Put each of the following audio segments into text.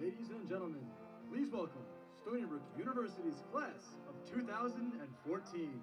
Ladies and gentlemen, please welcome Stony Brook University's class of 2014.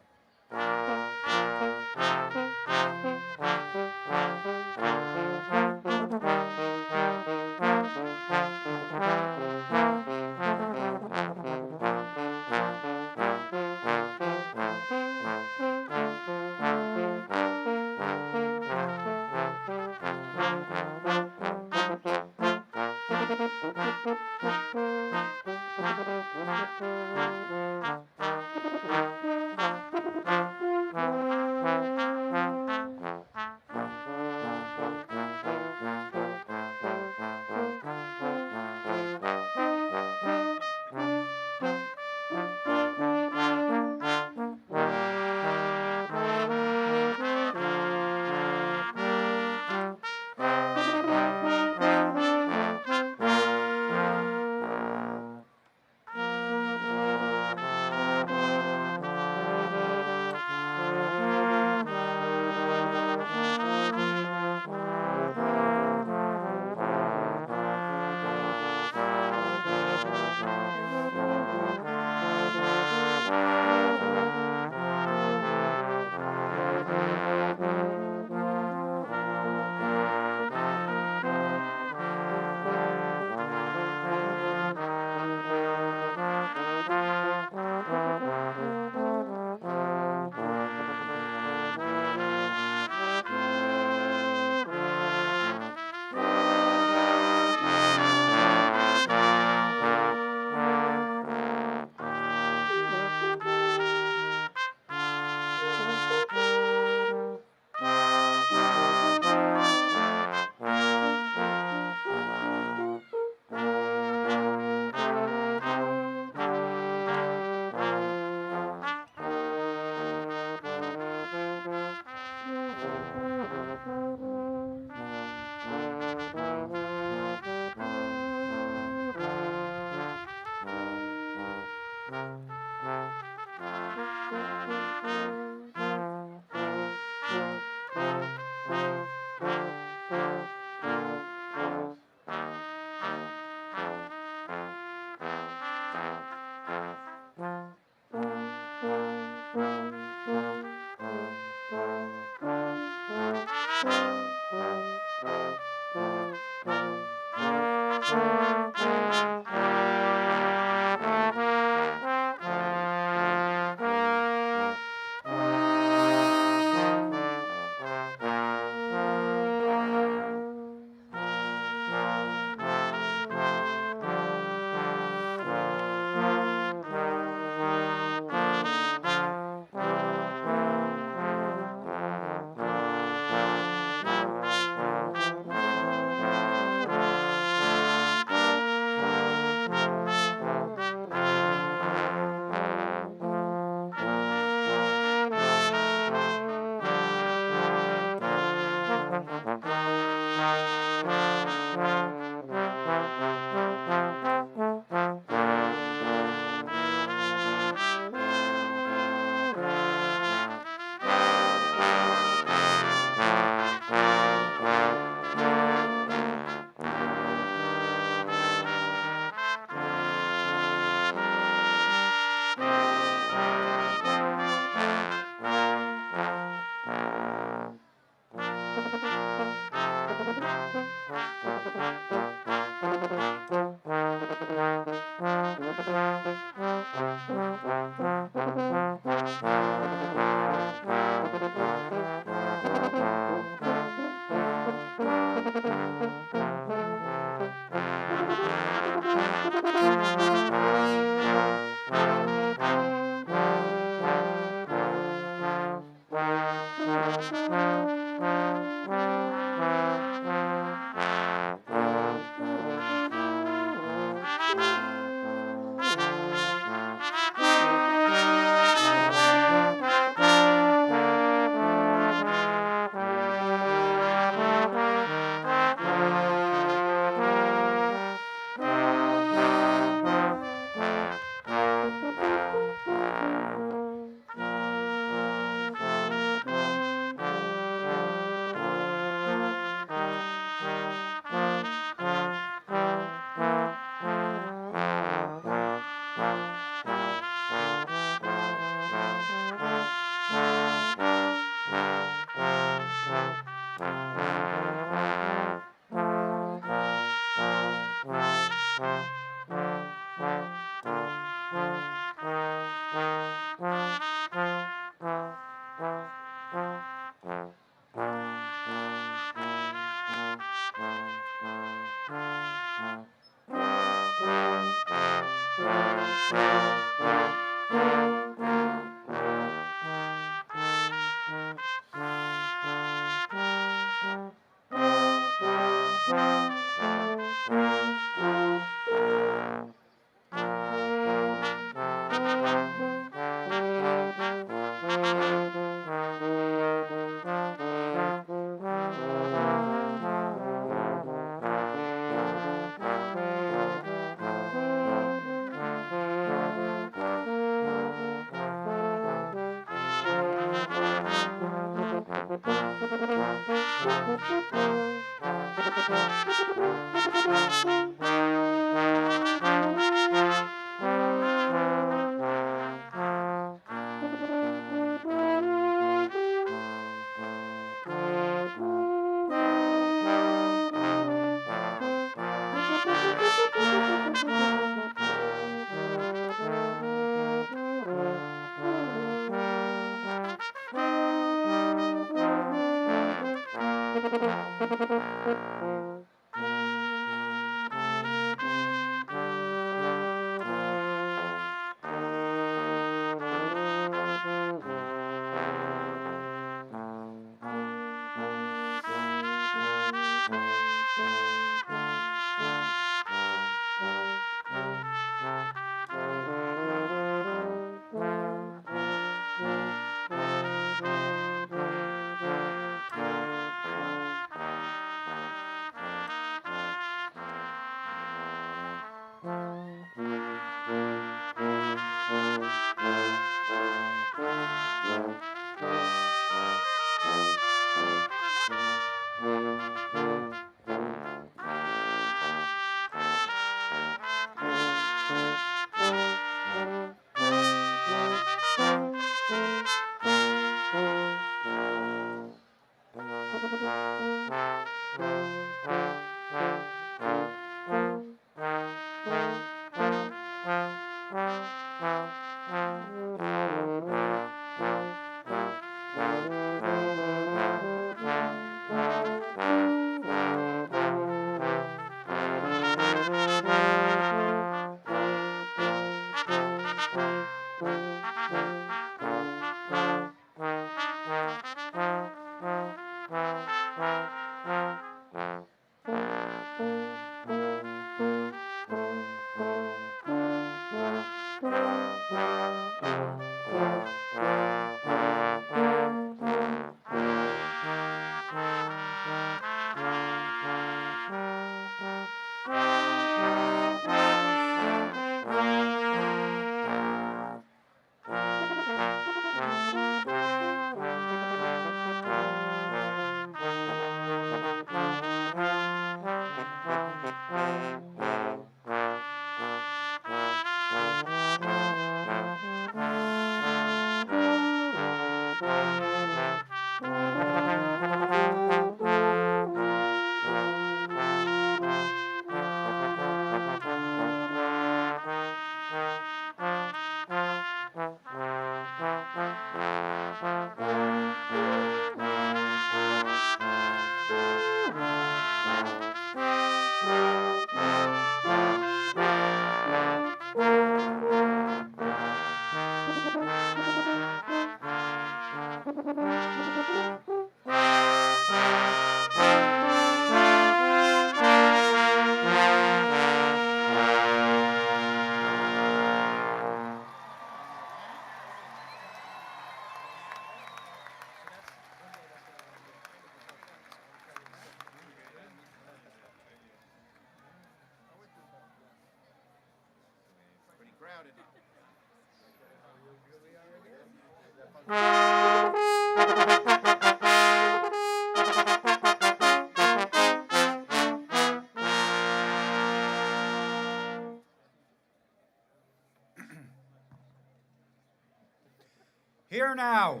Here now,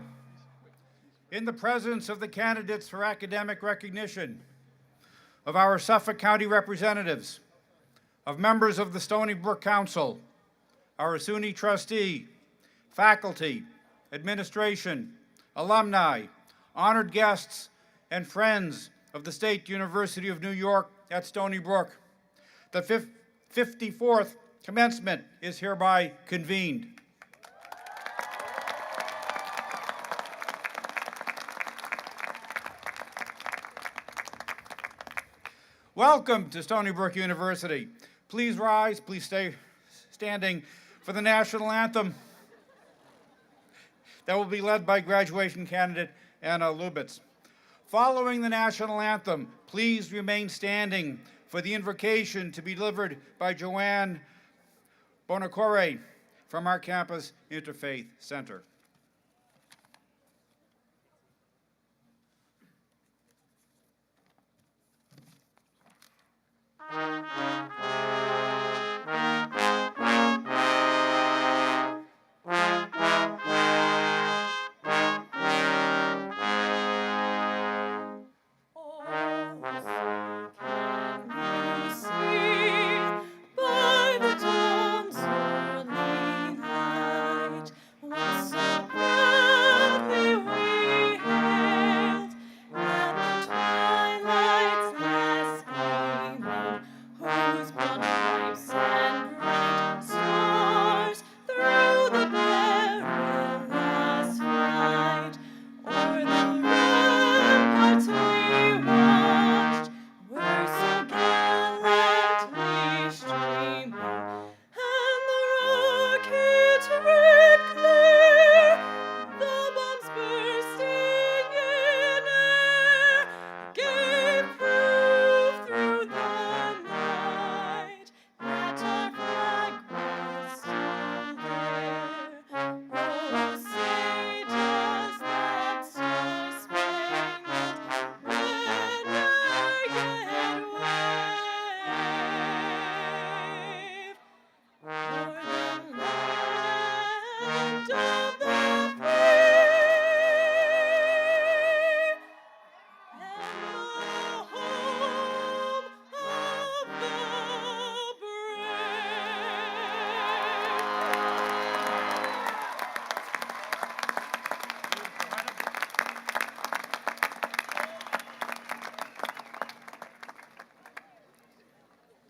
in the presence of the candidates for academic recognition, of our Suffolk County representatives, of members of the Stony Brook Council, our SUNY trustee, faculty, administration, alumni, honored guests, and friends of the State University of New York at Stony Brook, the 54th commencement is hereby convened. Welcome to Stony Brook University. Please rise, please stay standing for the national anthem that will be led by graduation candidate Anna Lubitz. Following the national anthem, please remain standing for the invocation to be delivered by Joanne Bonacore from our campus Interfaith Center.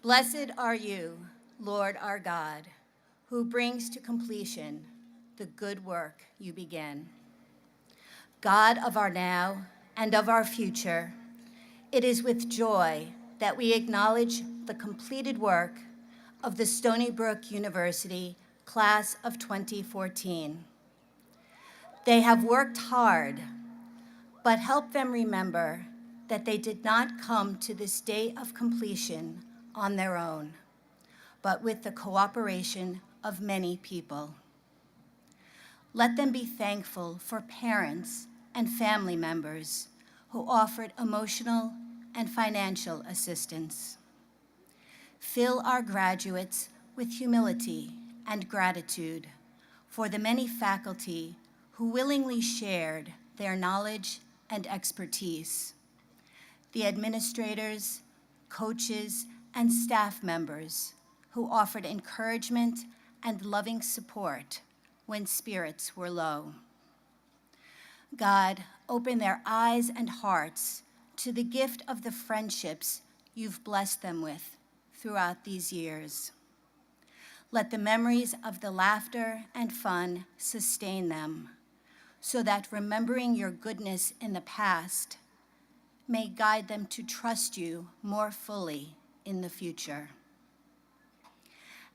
Blessed are you, Lord our God, who brings to completion the good work you begin. God of our now and of our future, it is with joy that we acknowledge the completed work of the Stony Brook University class of 2014. They have worked hard, but help them remember that they did not come to this day of completion on their own, but with the cooperation of many people. Let them be thankful for parents and family members who offered emotional and financial assistance. Fill our graduates with humility and gratitude for the many faculty who willingly shared their knowledge and expertise, the administrators, coaches, and staff members who offered encouragement and loving support when spirits were low. God, open their eyes and hearts to the gift of the friendships you've blessed them with throughout these years. Let the memories of the laughter and fun sustain them, so that remembering your goodness in the past may guide them to trust you more fully in the future.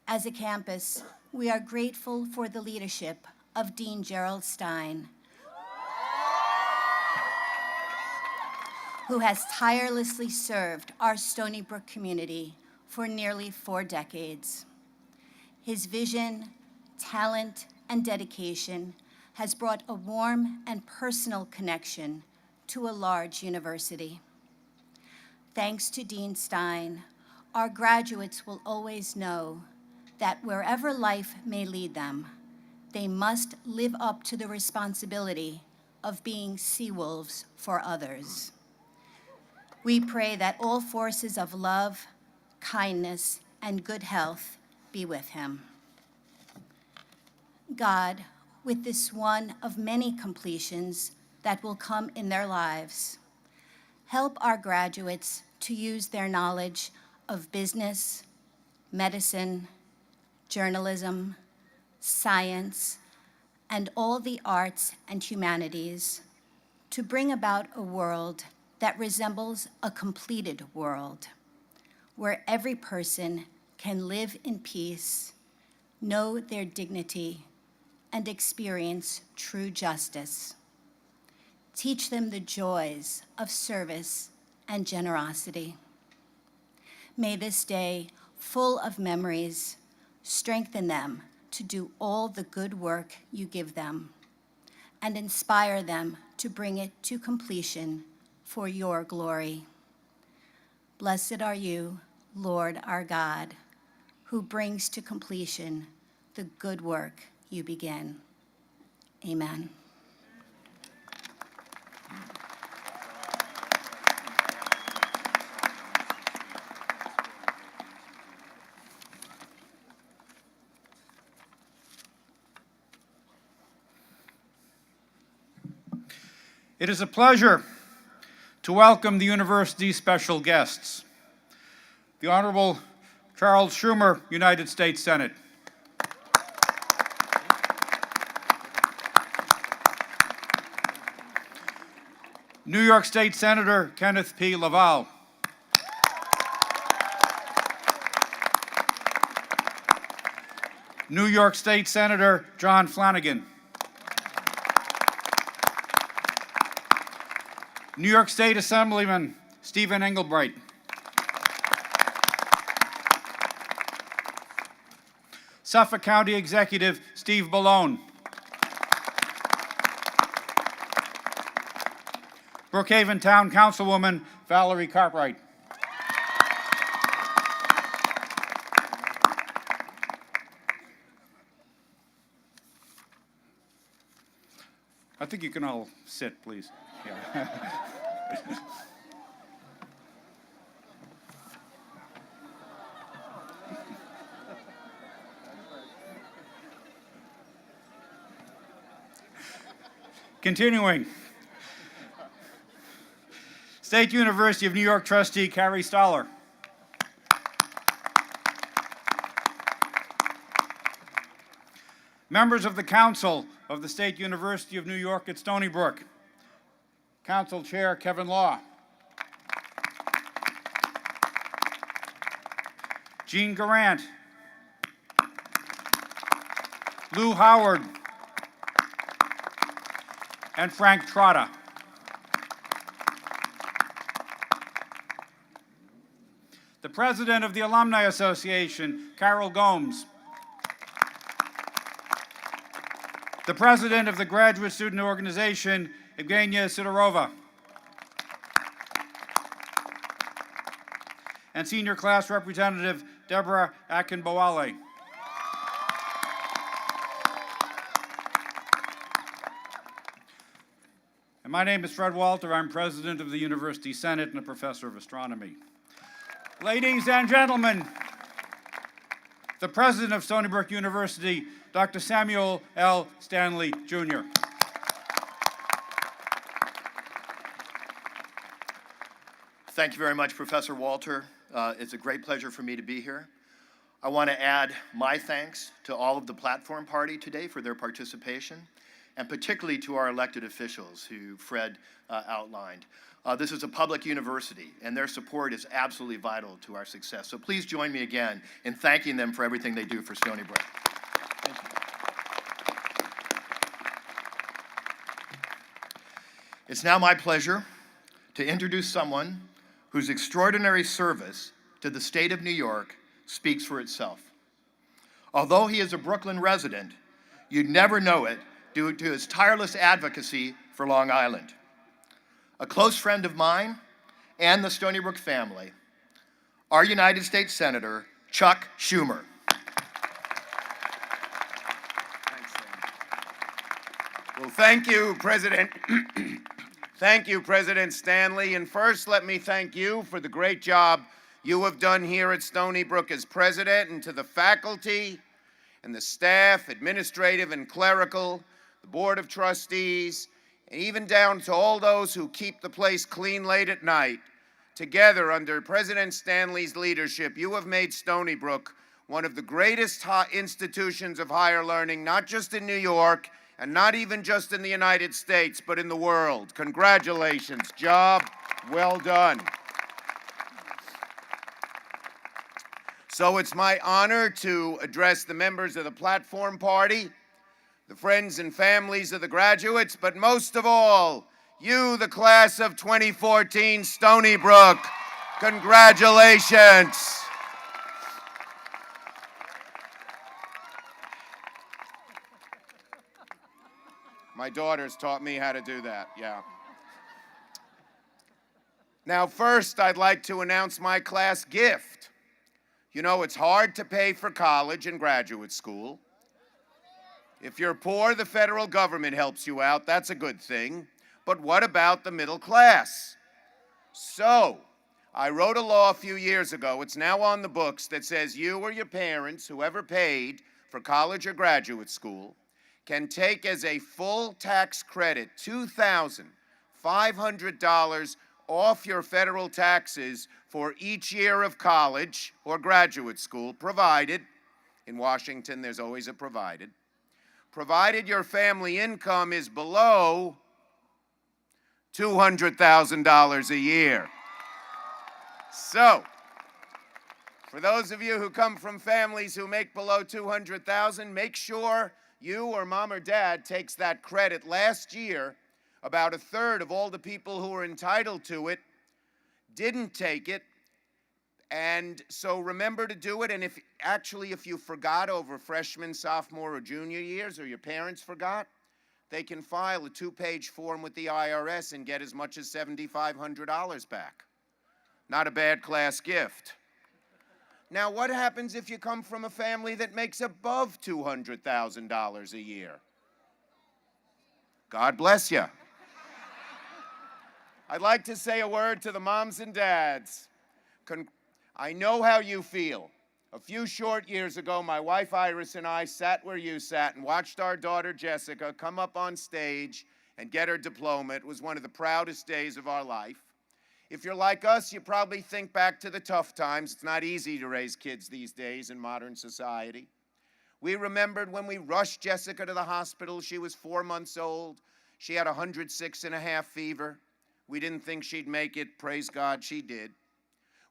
As a campus, we are grateful for the leadership of Dean Gerald Stein, who has tirelessly served our Stony Brook community for nearly 4 decades. His vision, talent, and dedication has brought a warm and personal connection to a large university. Thanks to Dean Stein, our graduates will always know that wherever life may lead them, they must live up to the responsibility of being sea wolves for others. We pray that all forces of love, kindness, and good health be with him. God, with this one of many completions that will come in their lives, help our graduates to use their knowledge of business, medicine, journalism, science, and all the arts and humanities to bring about a world that resembles a completed world, where every person can live in peace, know their dignity, and experience true justice. Teach them the joys of service and generosity. May this day, full of memories, strengthen them to do all the good work you give them, and inspire them to bring it to completion for your glory. Blessed are you, Lord our God, who brings to completion the good work you begin. Amen. It is a pleasure to welcome the university's special guests. The Honorable Charles Schumer, United States Senate. New York State Senator Kenneth P. Lavalle. New York State Senator John Flanagan. New York State Assemblyman Stephen Engelbright. Suffolk County Executive Steve Ballone. Brookhaven Town Councilwoman Valerie Cartwright. I think you can all sit, please. Yeah. Continuing. State University of New York trustee Carrie Stoller. Members of the Council of the State University of New York at Stony Brook. Council Chair Kevin Law. Jean Garant. Lou Howard. And Frank Trotta. The President of the Alumni Association, Carol Gomes. The President of the Graduate Student Organization, Evgenia Sidorova. And Senior Class Representative, Deborah Akinbowale. And my name is Fred Walter. I'm President of the University Senate and a Professor of Astronomy. Ladies and gentlemen, the President of Stony Brook University, Dr. Samuel L. Stanley, Jr. Thank you very much, Professor Walter. It's a great pleasure for me to be here. I want to add my thanks to all of the platform party today for their participation, and particularly to our elected officials who Fred outlined. This is a public university, and their support is absolutely vital to our success. So please join me again in thanking them for everything they do for Stony Brook. Thank you. It's now my pleasure to introduce someone whose extraordinary service to the state of New York speaks for itself. Although he is a Brooklyn resident, you'd never know it due to his tireless advocacy for Long Island. A close friend of mine and the Stony Brook family, our United States Senator, Chuck Schumer. Thanks, Sam. Well, thank you, President. Thank you, President Stanley. And first, let me thank you for the great job you have done here at Stony Brook as president, and to the faculty and the staff, administrative and clerical, the Board of Trustees, and even down to all those who keep the place clean late at night. Together, under President Stanley's leadership, you have made Stony Brook one of the greatest institutions of higher learning, not just in New York, and not even just in the United States, but in the world. Congratulations. Job well done. So it's my honor to address the members of the platform party, the friends and families of the graduates, but most of all, you, the class of 2014 Stony Brook. Congratulations. My daughters taught me how to do that, yeah. Now, first, I'd like to announce my class gift. You know, it's hard to pay for college and graduate school. If you're poor, the federal government helps you out. That's a good thing. But what about the middle class? So, I wrote a law a few years ago, it's now on the books, that says you or your parents, whoever paid for college or graduate school, can take as a full tax credit $2,500 off your federal taxes for each year of college or graduate school, provided, in Washington there's always a provided your family income is below $200,000 a year. So, for those of you who come from families who make below $200,000, make sure you or mom or dad takes that credit. Last year, about a third of all the people who were entitled to it didn't take it. And so remember to do it. And if you forgot over freshman, sophomore, or junior years, or your parents forgot, they can file a 2-page form with the IRS and get as much as $7,500 back. Not a bad class gift. Now, what happens if you come from a family that makes above $200,000 a year? God bless you. I'd like to say a word to the moms and dads. I know how you feel. A few short years ago, my wife Iris and I sat where you sat and watched our daughter Jessica come up on stage and get her diploma. It was one of the proudest days of our life. If you're like us, you probably think back to the tough times. It's not easy to raise kids these days in modern society. We remembered when we rushed Jessica to the hospital. She was 4 months old. She had 106.5 fever. We didn't think she'd make it. Praise God, she did.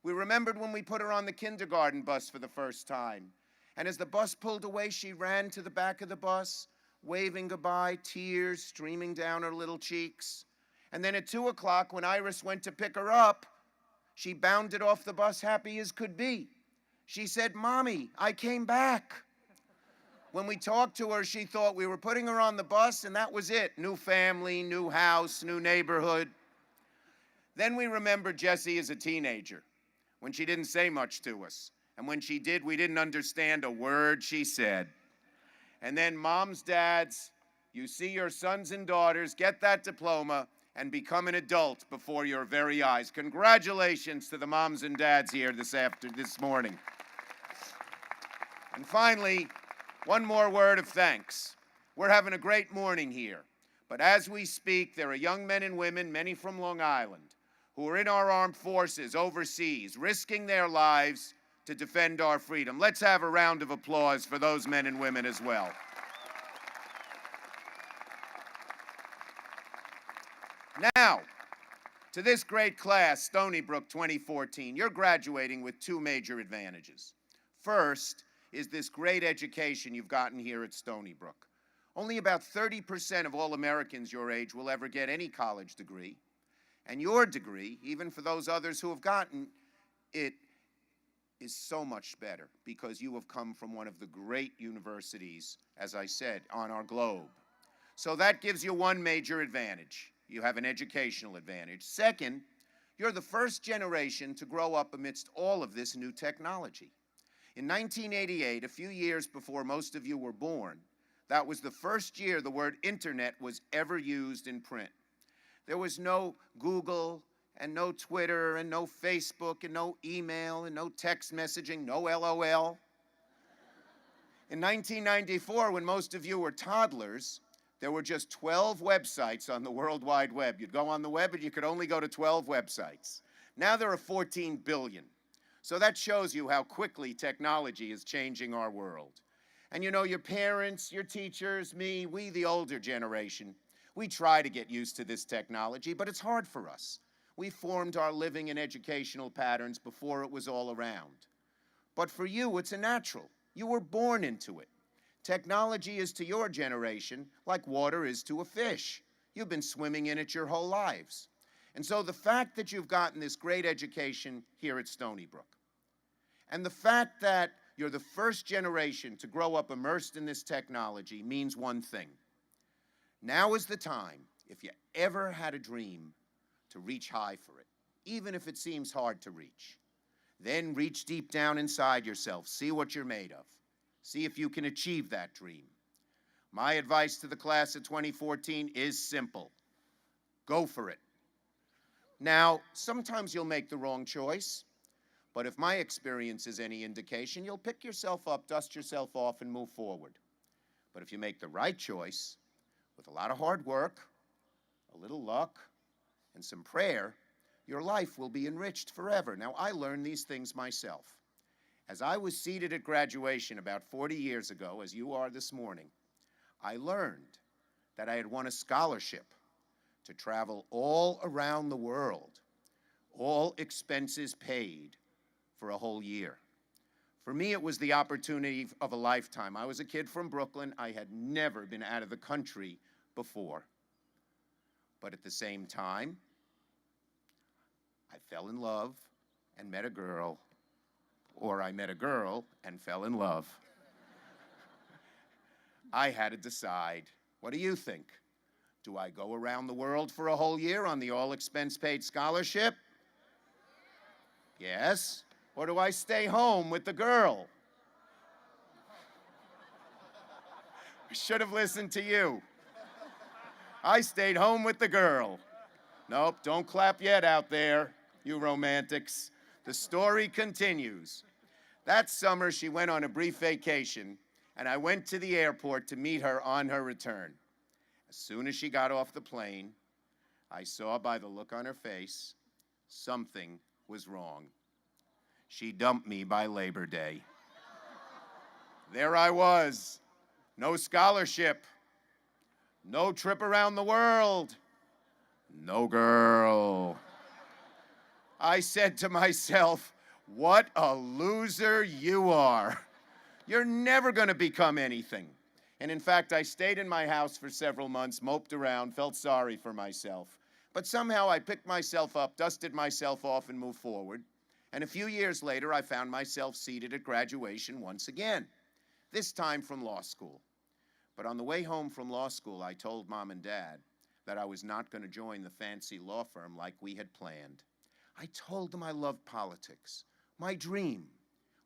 We remembered when we put her on the kindergarten bus for the first time. And as the bus pulled away, she ran to the back of the bus, waving goodbye, tears streaming down her little cheeks. And then at 2 o'clock, when Iris went to pick her up, she bounded off the bus happy as could be. She said, "Mommy, I came back." When we talked to her, she thought we were putting her on the bus, and that was it. New family, new house, new neighborhood. Then we remembered Jessie as a teenager, when she didn't say much to us. And when she did, we didn't understand a word she said. And then moms, dads, you see your sons and daughters get that diploma and become an adult before your very eyes. Congratulations to the moms and dads here this morning. And finally, one more word of thanks. We're having a great morning here. But as we speak, there are young men and women, many from Long Island, who are in our armed forces overseas, risking their lives to defend our freedom. Let's have a round of applause for those men and women as well. Now, to this great class, Stony Brook 2014, you're graduating with 2 major advantages. First is this great education you've gotten here at Stony Brook. Only about 30% of all Americans your age will ever get any college degree. And your degree, even for those others who have gotten it, is so much better because you have come from one of the great universities, as I said, on our globe. So that gives you one major advantage. You have an educational advantage. Second, you're the first generation to grow up amidst all of this new technology. In 1988, a few years before most of you were born, that was the first year the word internet was ever used in print. There was no Google and no Twitter and no Facebook and no email and no text messaging, no LOL. In 1994, when most of you were toddlers, there were just 12 websites on the World Wide Web. You'd go on the web and you could only go to 12 websites. Now there are 14 billion. So that shows you how quickly technology is changing our world. And you know, your parents, your teachers, me, we, the older generation, we try to get used to this technology, but it's hard for us. We formed our living and educational patterns before it was all around. But for you, it's a natural. You were born into it. Technology is to your generation like water is to a fish. You've been swimming in it your whole lives. And so the fact that you've gotten this great education here at Stony Brook, and the fact that you're the first generation to grow up immersed in this technology means one thing. Now is the time, if you ever had a dream, to reach high for it, even if it seems hard to reach. Then reach deep down inside yourself. See what you're made of. See if you can achieve that dream. My advice to the class of 2014 is simple. Go for it. Now, sometimes you'll make the wrong choice, but if my experience is any indication, you'll pick yourself up, dust yourself off, and move forward. But if you make the right choice, with a lot of hard work, a little luck, and some prayer, your life will be enriched forever. Now, I learned these things myself. As I was seated at graduation about 40 years ago, as you are this morning, I learned that I had won a scholarship to travel all around the world, all expenses paid, for a whole year. For me, it was the opportunity of a lifetime. I was a kid from Brooklyn. I had never been out of the country before. But at the same time, I fell in love and met a girl, or I met a girl and fell in love. I had to decide, what do you think? Do I go around the world for a whole year on the all-expense-paid scholarship? Yes. Or do I stay home with the girl? I should have listened to you. I stayed home with the girl. Nope, don't clap yet out there, you romantics. The story continues. That summer, she went on a brief vacation, and I went to the airport to meet her on her return. As soon as she got off the plane, I saw by the look on her face, something was wrong. She dumped me by Labor Day. There I was, no scholarship, no trip around the world, no girl. I said to myself, what a loser you are. You're never going to become anything. And in fact, I stayed in my house for several months, moped around, felt sorry for myself. But somehow I picked myself up, dusted myself off, and moved forward. And a few years later, I found myself seated at graduation once again, this time from law school. But on the way home from law school, I told Mom and Dad that I was not going to join the fancy law firm like we had planned. I told them I loved politics. My dream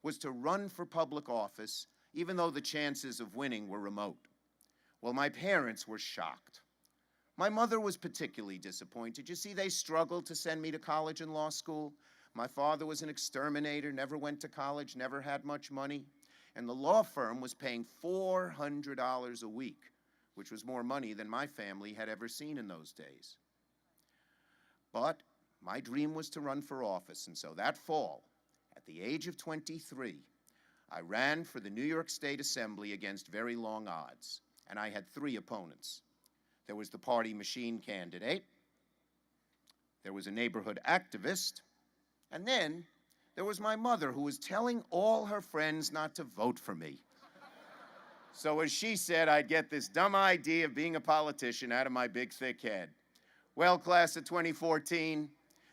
was to run for public office, even though the chances of winning were remote. Well, my parents were shocked. My mother was particularly disappointed. You see, they struggled to send me to college and law school. My father was an exterminator, never went to college, never had much money. And the law firm was paying $400 a week, which was more money than my family had ever seen in those days. But my dream was to run for office, and so that fall, at the age of 23, I ran for the New York State Assembly against very long odds, and I had 3 opponents. There was the party machine candidate, there was a neighborhood activist, and then there was my mother, who was telling all her friends not to vote for me. So as she said, I'd get this dumb idea of being a politician out of my big, thick head. Well, class of 2014,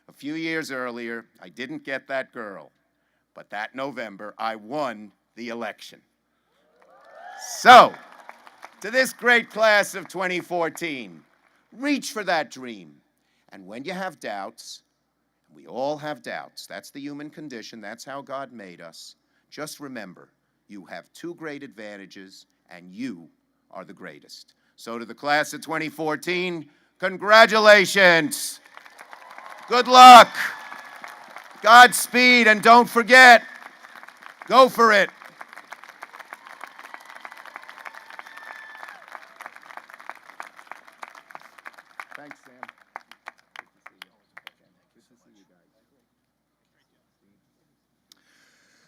a few years earlier, I didn't get that girl. But that November, I won the election. So, to this great class of 2014, reach for that dream. And when you have doubts, we all have doubts. That's the human condition. That's how God made us. Just remember, you have 2 great advantages, and you are the greatest. So to the class of 2014, congratulations. Good luck. Godspeed, and don't forget, go for it. Thanks, Sam.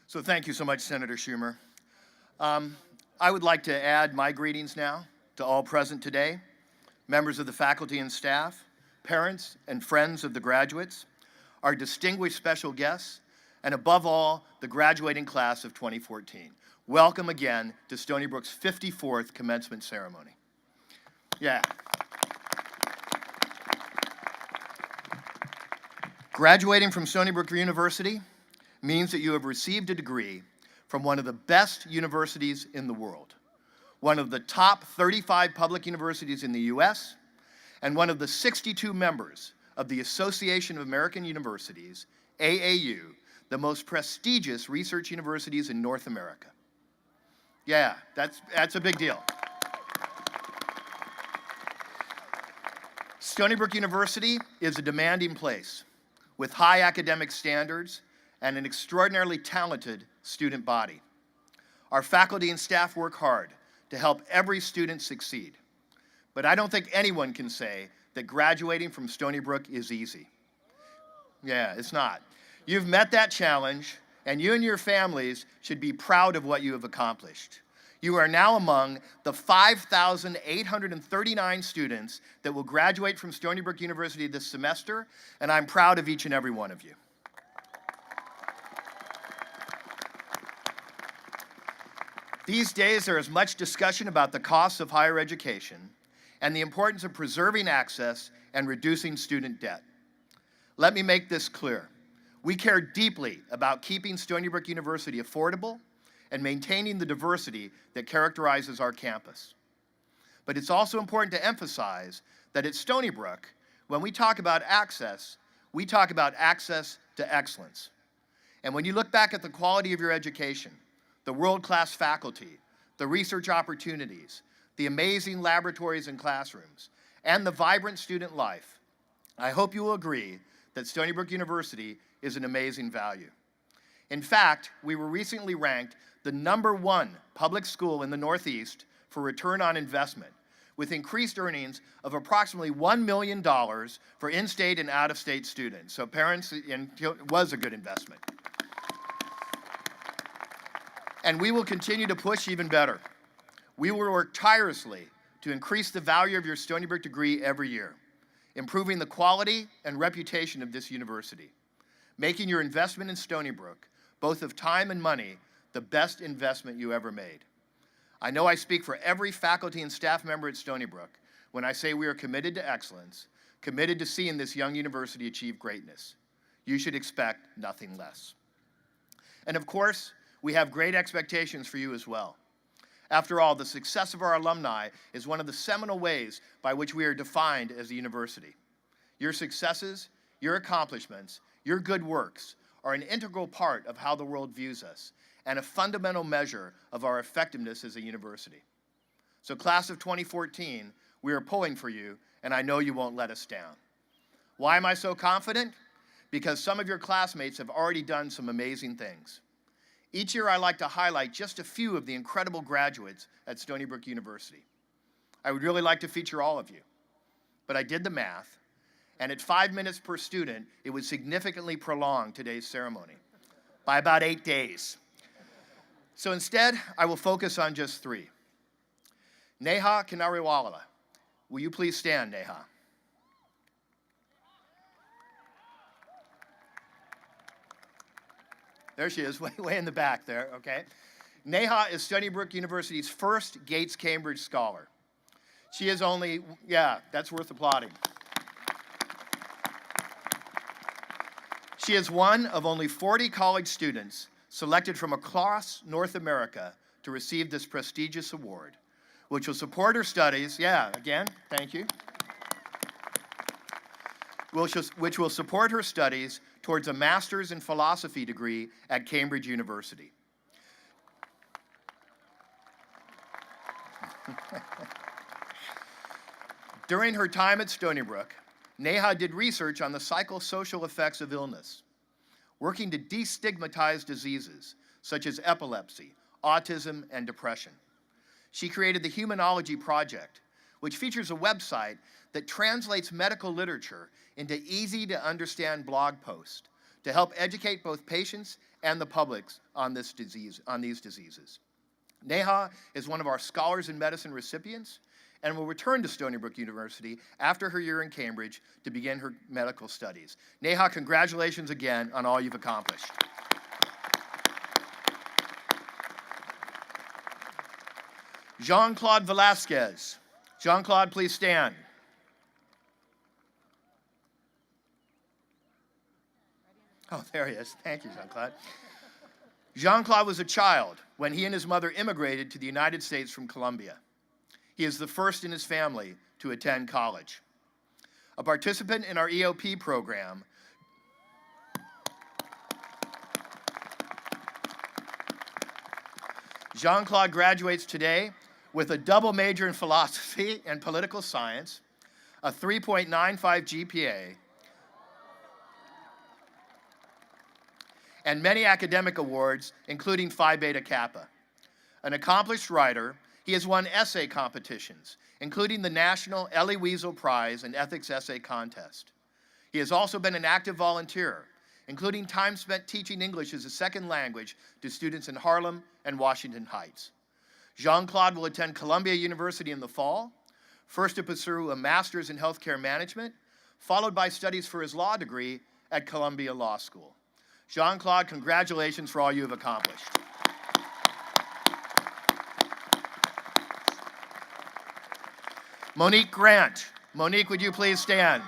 So thank you so much, Senator Schumer. I would like to add my greetings now to all present today, members of the faculty and staff, parents and friends of the graduates, our distinguished special guests, and above all, the graduating class of 2014. Welcome again to Stony Brook's 54th commencement ceremony. Yeah. Graduating from Stony Brook University means that you have received a degree from one of the best universities in the world, one of the top 35 public universities in the US, and one of the 62 members of the Association of American Universities, AAU, the most prestigious research universities in North America. Yeah, that's a big deal. Stony Brook University is a demanding place with high academic standards and an extraordinarily talented student body. Our faculty and staff work hard to help every student succeed. But I don't think anyone can say that graduating from Stony Brook is easy. Yeah, it's not. You've met that challenge, and you and your families should be proud of what you have accomplished. You are now among the 5,839 students that will graduate from Stony Brook University this semester, and I'm proud of each and every one of you. These days, there is much discussion about the costs of higher education and the importance of preserving access and reducing student debt. Let me make this clear. We care deeply about keeping Stony Brook University affordable and maintaining the diversity that characterizes our campus. But it's also important to emphasize that at Stony Brook, when we talk about access, we talk about access to excellence. And when you look back at the quality of your education, the world-class faculty, the research opportunities, the amazing laboratories and classrooms, and the vibrant student life, I hope you will agree that Stony Brook University is an amazing value. In fact, we were recently ranked the #1 public school in the Northeast for return on investment, with increased earnings of approximately $1 million for in-state and out-of-state students. So parents, it was a good investment. And we will continue to push even better. We will work tirelessly to increase the value of your Stony Brook degree every year, improving the quality and reputation of this university, making your investment in Stony Brook, both of time and money, the best investment you ever made. I know I speak for every faculty and staff member at Stony Brook when I say we are committed to excellence, committed to seeing this young university achieve greatness. You should expect nothing less. And of course, we have great expectations for you as well. After all, the success of our alumni is one of the seminal ways by which we are defined as a university. Your successes, your accomplishments, your good works are an integral part of how the world views us and a fundamental measure of our effectiveness as a university. So class of 2014, we are pulling for you, and I know you won't let us down. Why am I so confident? Because some of your classmates have already done some amazing things. Each year I like to highlight just a few of the incredible graduates at Stony Brook University. I would really like to feature all of you, but I did the math, and at 5 minutes per student, it would significantly prolong today's ceremony by about 8 days. So instead, I will focus on just 3. Neha Kanariwala. Will you please stand, Neha? There she is, way in the back there, okay? Neha is Stony Brook University's first Gates Cambridge Scholar. She is only, yeah, that's worth applauding. She is one of only 40 college students selected from across North America to receive this prestigious award, which will support her studies, yeah, again, thank you, which will support her studies towards a master's in philosophy degree at Cambridge University. During her time at Stony Brook, Neha did research on the psychosocial effects of illness, working to destigmatize diseases such as epilepsy, autism, and depression. She created the Humanology Project, which features a website that translates medical literature into easy-to-understand blog posts to help educate both patients and the public on these diseases. Neha is one of our Scholars in Medicine recipients and will return to Stony Brook University after her year in Cambridge to begin her medical studies. Neha, congratulations again on all you've accomplished. Jean-Claude Velasquez. Jean-Claude, please stand. Oh, there he is. Thank you, Jean-Claude. Jean-Claude was a child when he and his mother immigrated to the United States from Colombia. He is the first in his family to attend college. A participant in our EOP program, Jean-Claude graduates today with a double major in philosophy and political science, a 3.95 GPA, and many academic awards, including Phi Beta Kappa. An accomplished writer, he has won essay competitions, including the National Elie Wiesel Prize and Ethics Essay Contest. He has also been an active volunteer, including time spent teaching English as a second language to students in Harlem and Washington Heights. Jean-Claude will attend Columbia University in the fall, first to pursue a master's in healthcare management, followed by studies for his law degree at Columbia Law School. Jean-Claude, congratulations for all you have accomplished. Monique Grant. Monique, would you please stand?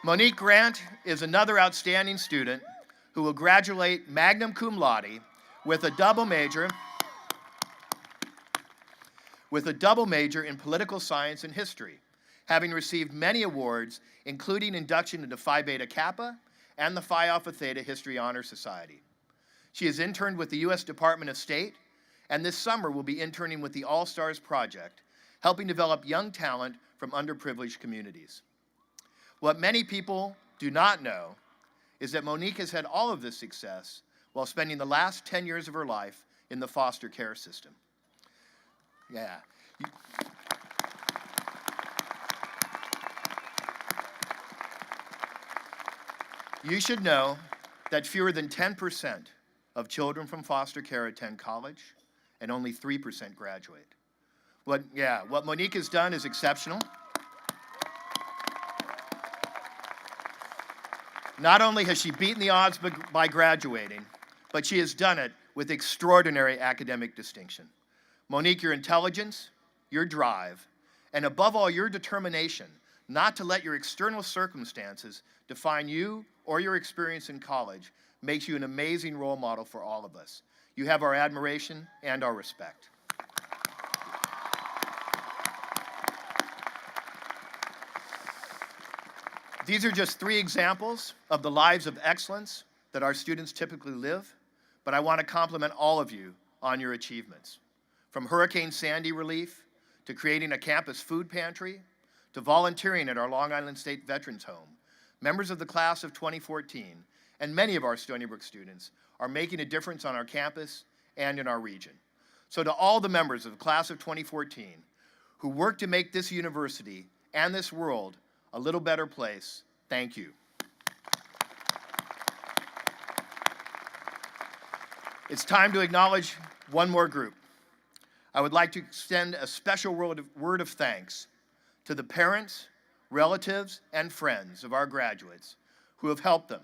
Monique Grant is another outstanding student who will graduate magna cum laude with a double major in political science and history, having received many awards, including induction into Phi Beta Kappa and the Phi Alpha Theta History Honor Society. She has interned with the U.S. Department of State, and this summer will be interning with the All-Stars Project, helping develop young talent from underprivileged communities. What many people do not know is that Monique has had all of this success while spending the last 10 years of her life in the foster care system. Yeah. You should know that fewer than 10% of children from foster care attend college, and only 3% graduate. What Monique has done is exceptional. Not only has she beaten the odds by graduating, but she has done it with extraordinary academic distinction. Monique, your intelligence, your drive, and above all, your determination not to let your external circumstances define you or your experience in college makes you an amazing role model for all of us. You have our admiration and our respect. These are just 3 examples of the lives of excellence that our students typically live, but I want to compliment all of you on your achievements. From Hurricane Sandy relief, to creating a campus food pantry, to volunteering at our Long Island State Veterans Home, members of the class of 2014 and many of our Stony Brook students are making a difference on our campus and in our region. So to all the members of the class of 2014 who worked to make this university and this world a little better place, thank you. It's time to acknowledge one more group. I would like to extend a special word of thanks to the parents, relatives, and friends of our graduates who have helped them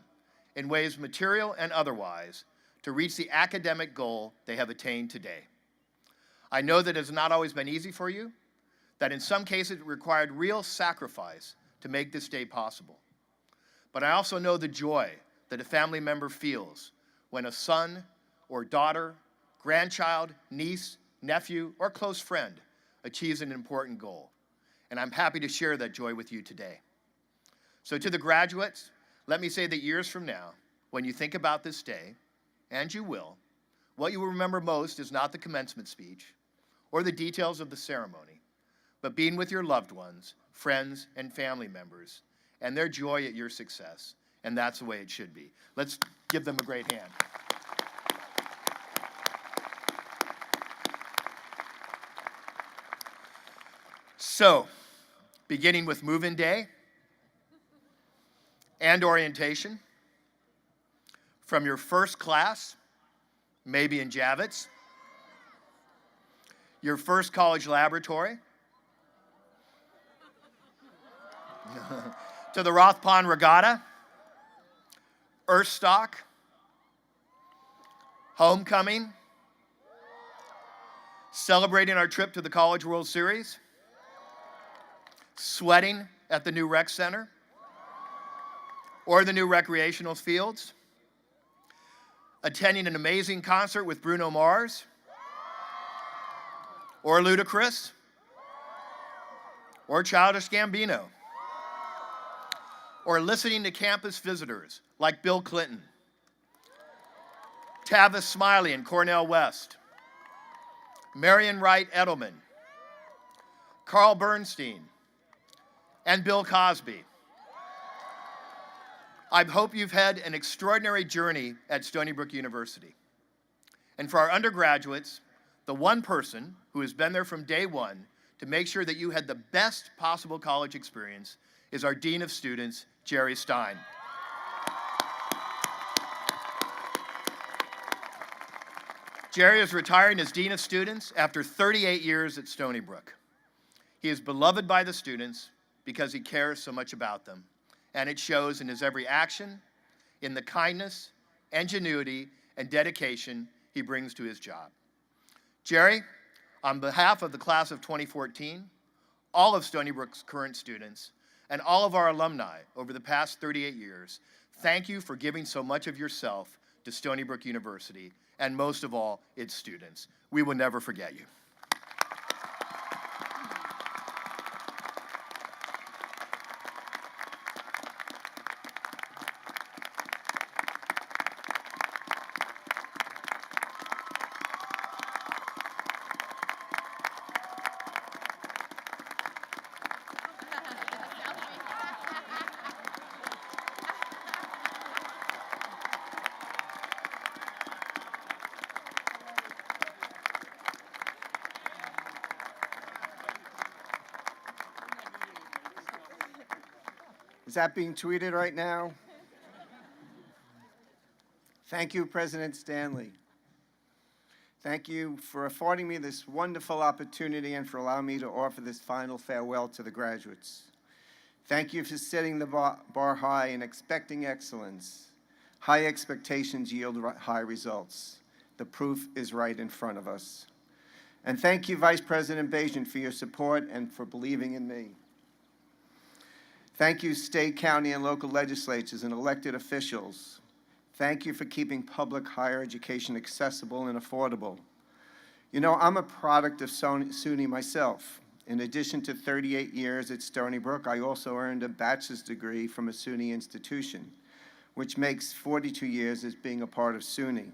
in ways material and otherwise to reach the academic goal they have attained today. I know that it has not always been easy for you, that in some cases it required real sacrifice to make this day possible. But I also know the joy that a family member feels when a son or daughter, grandchild, niece, nephew, or close friend achieves an important goal. And I'm happy to share that joy with you today. So to the graduates, let me say that years from now, when you think about this day, and you will, what you will remember most is not the commencement speech or the details of the ceremony, but being with your loved ones, friends, and family members, and their joy at your success. And that's the way it should be. Let's give them a great hand. So, beginning with move-in day and orientation, from your first class, maybe in Javits, your first college laboratory, to the Roth Pond Regatta, Earthstock, homecoming, celebrating our trip to the College World Series, sweating at the new rec center or the new recreational fields, attending an amazing concert with Bruno Mars or Ludacris or Childish Gambino, or listening to campus visitors like Bill Clinton Tavis Smiley and Cornell West, Marion Wright Edelman, Carl Bernstein, and Bill Cosby. I hope you've had an extraordinary journey at Stony Brook University. And for our undergraduates, the one person who has been there from day one to make sure that you had the best possible college experience is our Dean of Students, Jerry Stein. Jerry is retiring as Dean of Students after 38 years at Stony Brook. He is beloved by the students because he cares so much about them, and it shows in his every action, in the kindness, ingenuity, and dedication he brings to his job. Jerry, on behalf of the class of 2014, all of Stony Brook's current students, and all of our alumni over the past 38 years, thank you for giving so much of yourself to Stony Brook University, and most of all, its students. We will never forget you. Is that being tweeted right now? Thank you, President Stanley. Thank you for affording me this wonderful opportunity and for allowing me to offer this final farewell to the graduates. Thank you for setting the bar high and expecting excellence. High expectations yield high results. The proof is right in front of us. And thank you, Vice President Bajan, for your support and for believing in me. Thank you, state, county, and local legislatures and elected officials. Thank you for keeping public higher education accessible and affordable. You know, I'm a product of SUNY myself. In addition to 38 years at Stony Brook, I also earned a bachelor's degree from a SUNY institution, which makes 42 years as being a part of SUNY.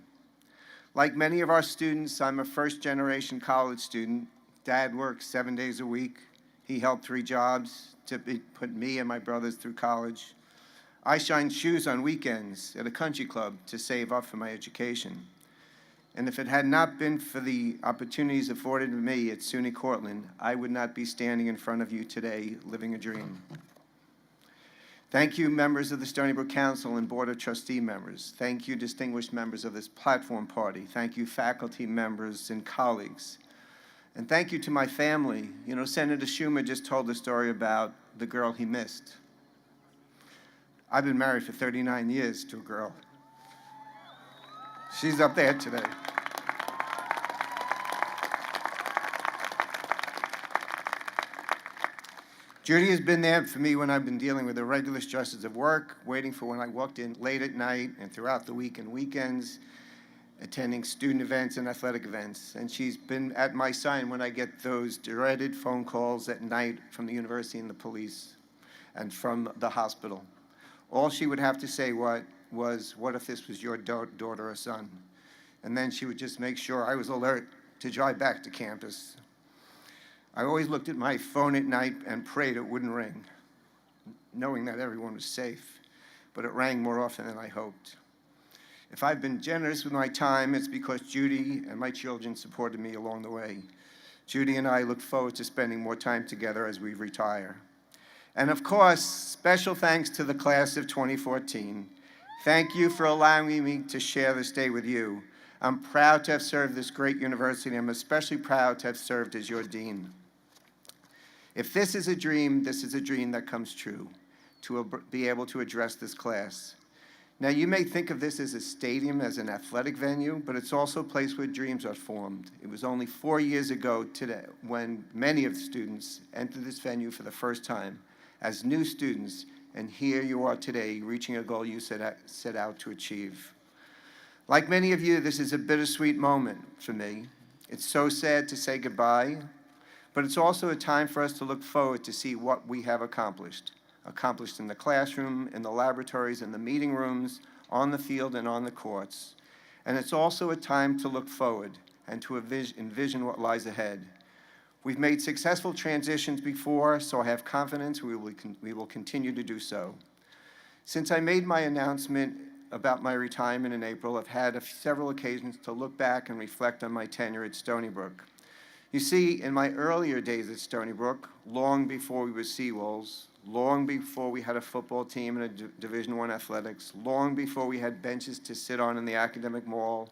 Like many of our students, I'm a first-generation college student. Dad works 7 days a week. He held 3 jobs to put me and my brothers through college. I shined shoes on weekends at a country club to save up for my education. And if it had not been for the opportunities afforded to me at SUNY Cortland, I would not be standing in front of you today living a dream. Thank you, members of the Stony Brook Council and Board of Trustee members. Thank you, distinguished members of this platform party. Thank you, faculty members and colleagues. And thank you to my family. You know, Senator Schumer just told the story about the girl he missed. I've been married for 39 years to a girl. She's up there today. Judy has been there for me when I've been dealing with the regular stresses of work, waiting for when I walked in late at night and throughout the week and weekends, attending student events and athletic events. And she's been at my side when I get those dreaded phone calls at night from the university and the police and from the hospital. All she would have to say was, what if this was your daughter or son? And then she would just make sure I was alert to drive back to campus. I always looked at my phone at night and prayed it wouldn't ring, knowing that everyone was safe, but it rang more often than I hoped. If I've been generous with my time, it's because Judy and my children supported me along the way. Judy and I look forward to spending more time together as we retire. And of course, special thanks to the class of 2014. Thank you for allowing me to share this day with you. I'm proud to have served this great university. I'm especially proud to have served as your dean. If this is a dream that comes true, to be able to address this class. Now, you may think of this as a stadium, as an athletic venue, but it's also a place where dreams are formed. It was only 4 years ago today when many of the students entered this venue for the first time as new students, and here you are today, reaching a goal you set out to achieve. Like many of you, this is a bittersweet moment for me. It's so sad to say goodbye, but it's also a time for us to look forward to see what we have accomplished in the classroom, in the laboratories, in the meeting rooms, on the field, and on the courts. And it's also a time to look forward and to envision what lies ahead. We've made successful transitions before, so I have confidence we will continue to do so. Since I made my announcement about my retirement in April, I've had several occasions to look back and reflect on my tenure at Stony Brook. You see, in my earlier days at Stony Brook, long before we were Seawolves, long before we had a football team and a Division I athletics, long before we had benches to sit on in the academic mall,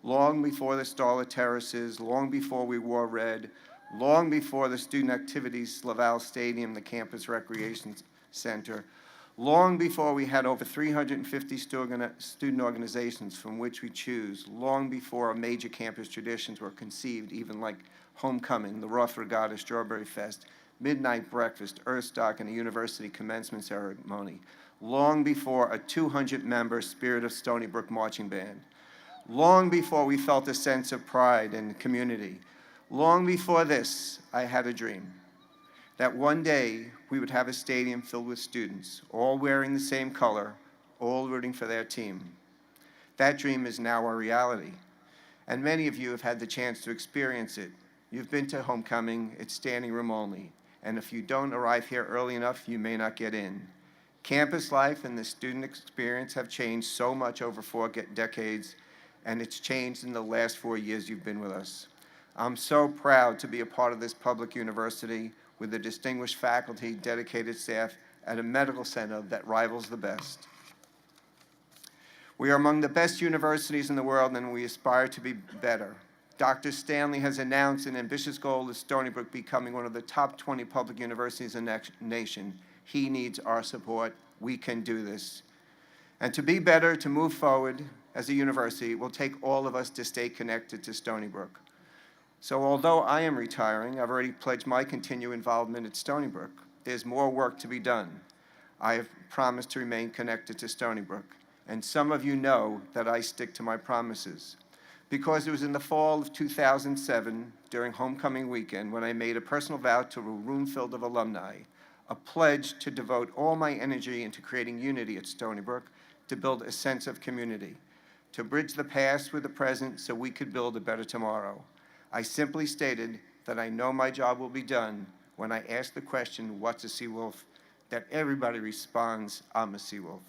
long before the starlit terraces, long before we wore red, long before the student activities, Lavalle Stadium, the campus recreation center, long before we had over 350 student organizations from which we choose, long before our major campus traditions were conceived, even like homecoming, the Roth Regatta, Strawberry Fest, midnight breakfast, Earthstock, and a university commencement ceremony, long before a 200-member Spirit of Stony Brook marching band, long before we felt a sense of pride and community. Long before this, I had a dream that one day we would have a stadium filled with students, all wearing the same color, all rooting for their team. That dream is now a reality, and many of you have had the chance to experience it. You've been to homecoming, it's standing room only, and if you don't arrive here early enough, you may not get in. Campus life and the student experience have changed so much over 4 decades, and it's changed in the last 4 years you've been with us. I'm so proud to be a part of this public university with a distinguished faculty, dedicated staff, at a medical center that rivals the best. We are among the best universities in the world, and we aspire to be better. Dr. Stanley has announced an ambitious goal of Stony Brook becoming one of the top 20 public universities in the nation. He needs our support. We can do this. And to be better, to move forward as a university, it will take all of us to stay connected to Stony Brook. So although I am retiring, I've already pledged my continued involvement at Stony Brook. There's more work to be done. I have promised to remain connected to Stony Brook, and some of you know that I stick to my promises. Because it was in the fall of 2007, during homecoming weekend, when I made a personal vow to a room filled of alumni, a pledge to devote all my energy into creating unity at Stony Brook, to build a sense of community, to bridge the past with the present so we could build a better tomorrow. I simply stated that I know my job will be done when I ask the question, what's a Seawolf? That everybody responds, I'm a Seawolf.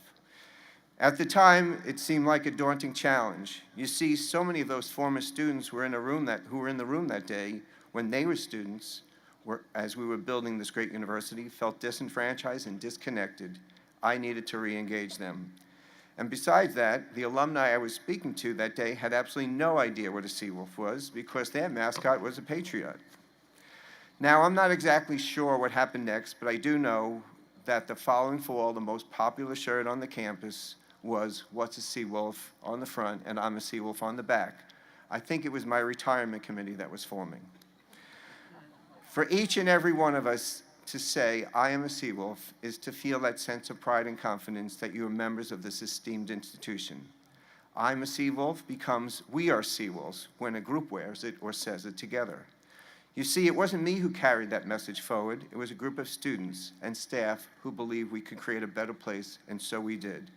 At the time, it seemed like a daunting challenge. You see, so many of those former students who were in the room that day when they were students, as we were building this great university, felt disenfranchised and disconnected. I needed to re-engage them. And besides that, the alumni I was speaking to that day had absolutely no idea what a Seawolf was because their mascot was a patriot. Now, I'm not exactly sure what happened next, but I do know that the following fall, the most popular shirt on the campus was, what's a Seawolf on the front, and I'm a Seawolf on the back. I think it was my retirement committee that was forming. For each and every one of us to say, I am a Seawolf, is to feel that sense of pride and confidence that you are members of this esteemed institution. I'm a Seawolf becomes we are Seawolves when a group wears it or says it together. You see, it wasn't me who carried that message forward. It was a group of students and staff who believed we could create a better place, and so we did.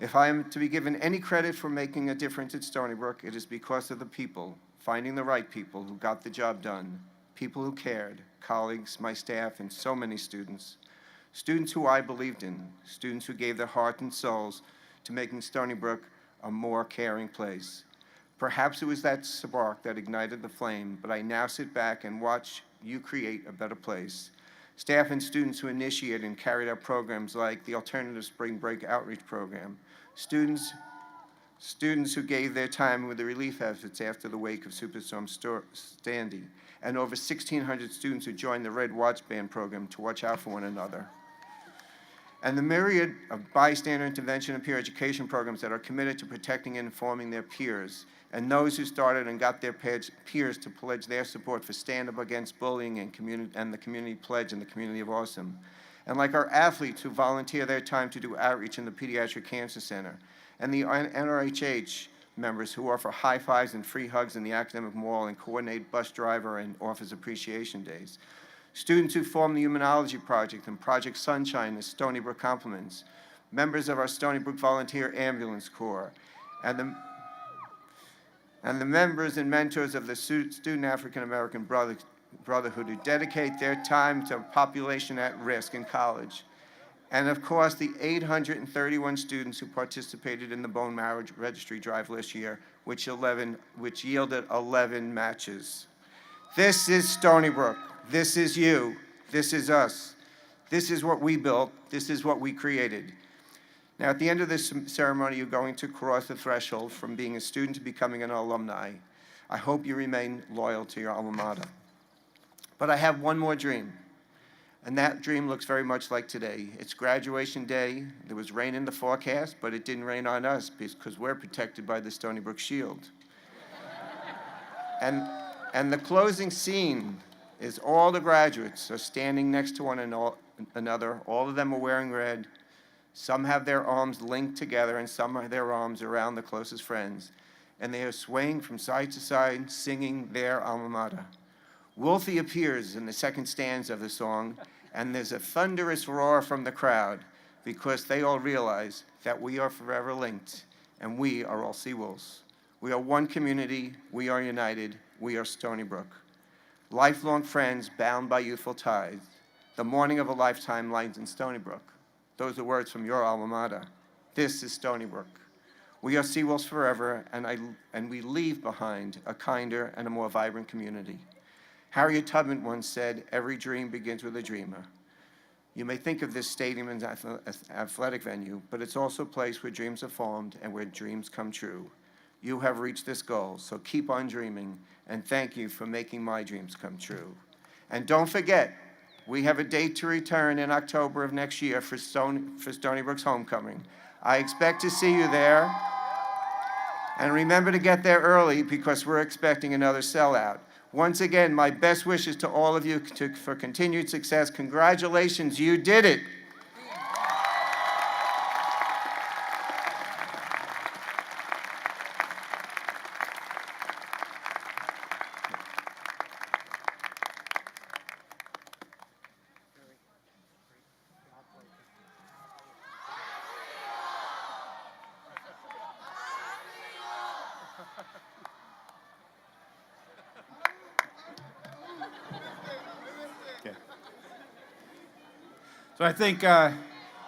If I am to be given any credit for making a difference at Stony Brook, it is because of the people, finding the right people who got the job done, people who cared, colleagues, my staff, and so many students. Students who I believed in, students who gave their heart and souls to making Stony Brook a more caring place. Perhaps it was that spark that ignited the flame, but I now sit back and watch you create a better place. Staff and students who initiated and carried out programs like the Alternative Spring Break Outreach Program. Students who gave their time with the relief efforts after the wake of Superstorm Sandy. And over 1,600 students who joined the Red Watch Band program to watch out for one another. And the myriad of bystander intervention and peer education programs that are committed to protecting and informing their peers, and those who started and got their peers to pledge their support for Stand Up Against Bullying and the Community Pledge and the Community of Awesome. And like our athletes who volunteer their time to do outreach in the Pediatric Cancer Center, and the NRHH members who offer high fives and free hugs in the academic mall and coordinate bus driver and office appreciation days. Students who form the Humanology Project and Project Sunshine as Stony Brook Compliments. Members of our Stony Brook Volunteer Ambulance Corps. And and the members and mentors of the Student African American Brotherhood who dedicate their time to a population at risk in college. And of course, the 831 students who participated in the bone marrow registry drive last year, which yielded 11 matches. This is Stony Brook. This is you. This is us. This is what we built. This is what we created. Now, at the end of this ceremony, you're going to cross the threshold from being a student to becoming an alumni. I hope you remain loyal to your alma mater. But I have one more dream. And that dream looks very much like today. It's graduation day. There was rain in the forecast, but it didn't rain on us because we're protected by the Stony Brook Shield. And the closing scene is all the graduates are standing next to one another. All of them are wearing red. Some have their arms linked together, and some have their arms around the closest friends. And they are swaying from side to side, singing their alma mater. Wolfie appears in the second stanza of the song, and there's a thunderous roar from the crowd because they all realize that we are forever linked, and we are all Seawolves. We are one community. We are united. We are Stony Brook. Lifelong friends bound by youthful ties. The morning of a lifetime lies in Stony Brook. Those are words from your alma mater. This is Stony Brook. We are Seawolves forever, and we leave behind a kinder and a more vibrant community. Harriet Tubman once said, "Every dream begins with a dreamer." You may think of this stadium as an athletic venue, but it's also a place where dreams are formed and where dreams come true. You have reached this goal, so keep on dreaming, and thank you for making my dreams come true. And don't forget, we have a date to return in October of next year for Stony Brook's homecoming. I expect to see you there. And remember to get there early because we're expecting another sellout. Once again, my best wishes to all of you for continued success. Congratulations, you did it. So I think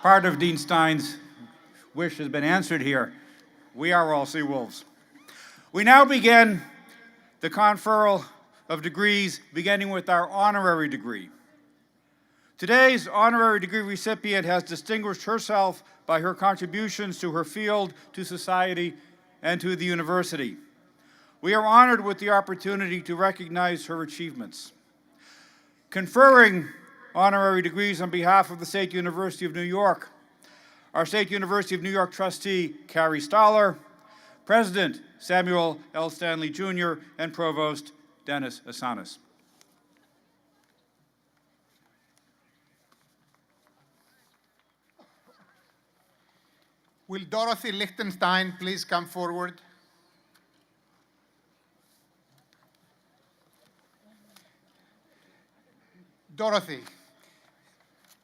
part of Dean Stein's wish has been answered here. We are all Seawolves. We now begin the conferral of degrees, beginning with our honorary degree. Today's honorary degree recipient has distinguished herself by her contributions to her field, to society, and to the university. We are honored with the opportunity to recognize her achievements. Conferring honorary degrees on behalf of the State University of New York, our State University of New York trustee, Carrie Stoller, President Samuel L. Stanley Jr., and Provost Dennis Asanas. Will Dorothy Lichtenstein please come forward? Dorothy,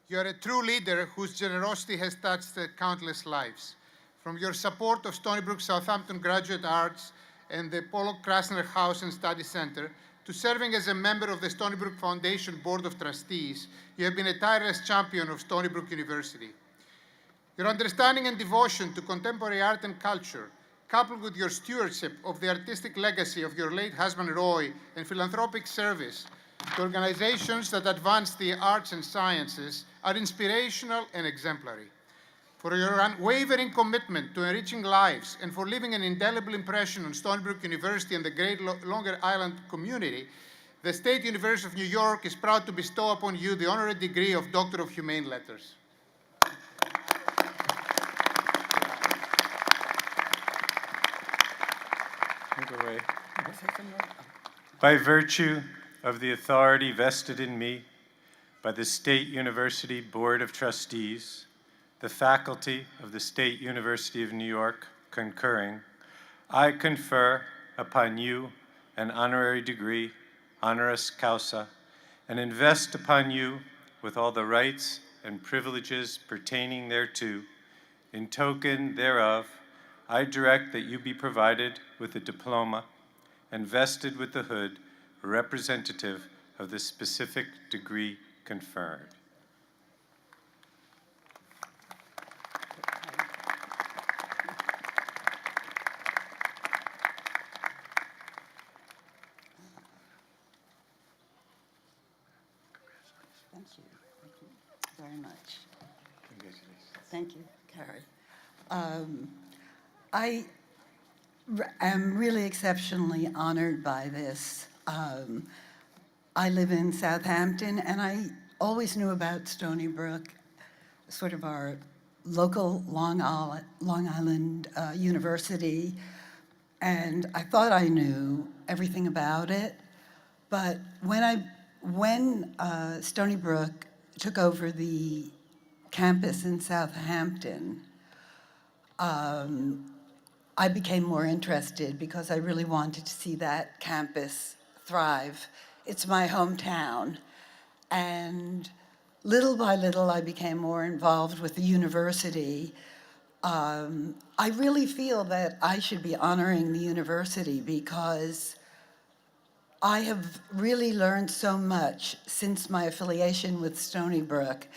you are a true leader whose generosity has touched countless lives. From your support of Stony Brook Southampton Graduate Arts and the Pollock Krasner House and Study Center, to serving as a member of the Stony Brook Foundation Board of Trustees, you have been a tireless champion of Stony Brook University. Your understanding and devotion to contemporary art and culture, coupled with your stewardship of the artistic legacy of your late husband Roy and philanthropic service to organizations that advance the arts and sciences, are inspirational and exemplary. For your unwavering commitment to enriching lives and for leaving an indelible impression on Stony Brook University and the great Long Island community, the State University of New York is proud to bestow upon you the honorary degree of Doctor of Humane Letters. By virtue of the authority vested in me by the State University Board of Trustees, the faculty of the State University of New York concurring, I confer upon you an honorary degree, honoris causa, and invest upon you with all the rights and privileges pertaining thereto. In token thereof, I direct that you be provided with a diploma and vested with the hood representative of the specific degree conferred. Thank you. Thank you very much. Thank you, Carrie. I am really exceptionally honored by this. I live in Southampton, and I always knew about Stony Brook, sort of our local Long Island university, and I thought I knew everything about it. But when Stony Brook took over the campus in Southampton, I became more interested because I really wanted to see that campus thrive. It's my hometown. And little by little, I became more involved with the university. I really feel that I should be honoring the university because I have really learned so much since my affiliation with Stony Brook.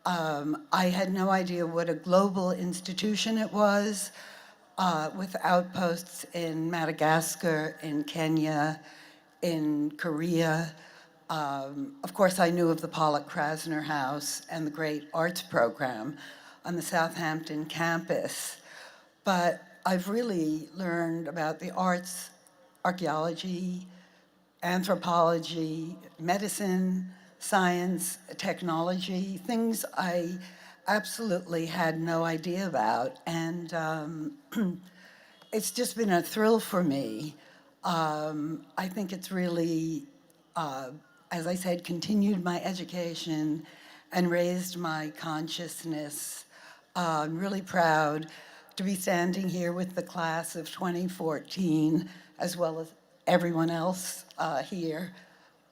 I had no idea what a global institution it was, with outposts in Madagascar, in Kenya, in Korea. Of course, I knew of the Pollock Krasner House and the great arts program on the Southampton campus. But I've really learned about the arts, archaeology, anthropology, medicine, science, technology, things I absolutely had no idea about. And it's just been a thrill for me. I think it's really, as I said, continued my education and raised my consciousness. I'm really proud to be standing here with the class of 2014, as well as everyone else here.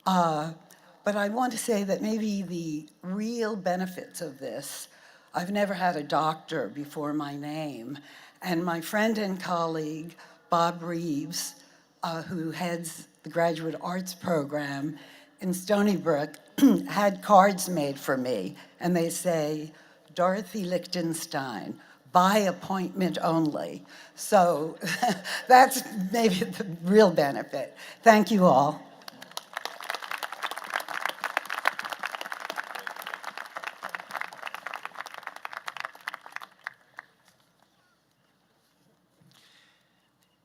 But I want to say that maybe the real benefits of this, I've never had a doctor before my name, and my friend and colleague, Bob Reeves, who heads the graduate arts program in Stony Brook, had cards made for me, and they say, Dorothy Lichtenstein, by appointment only. So that's maybe the real benefit. Thank you all.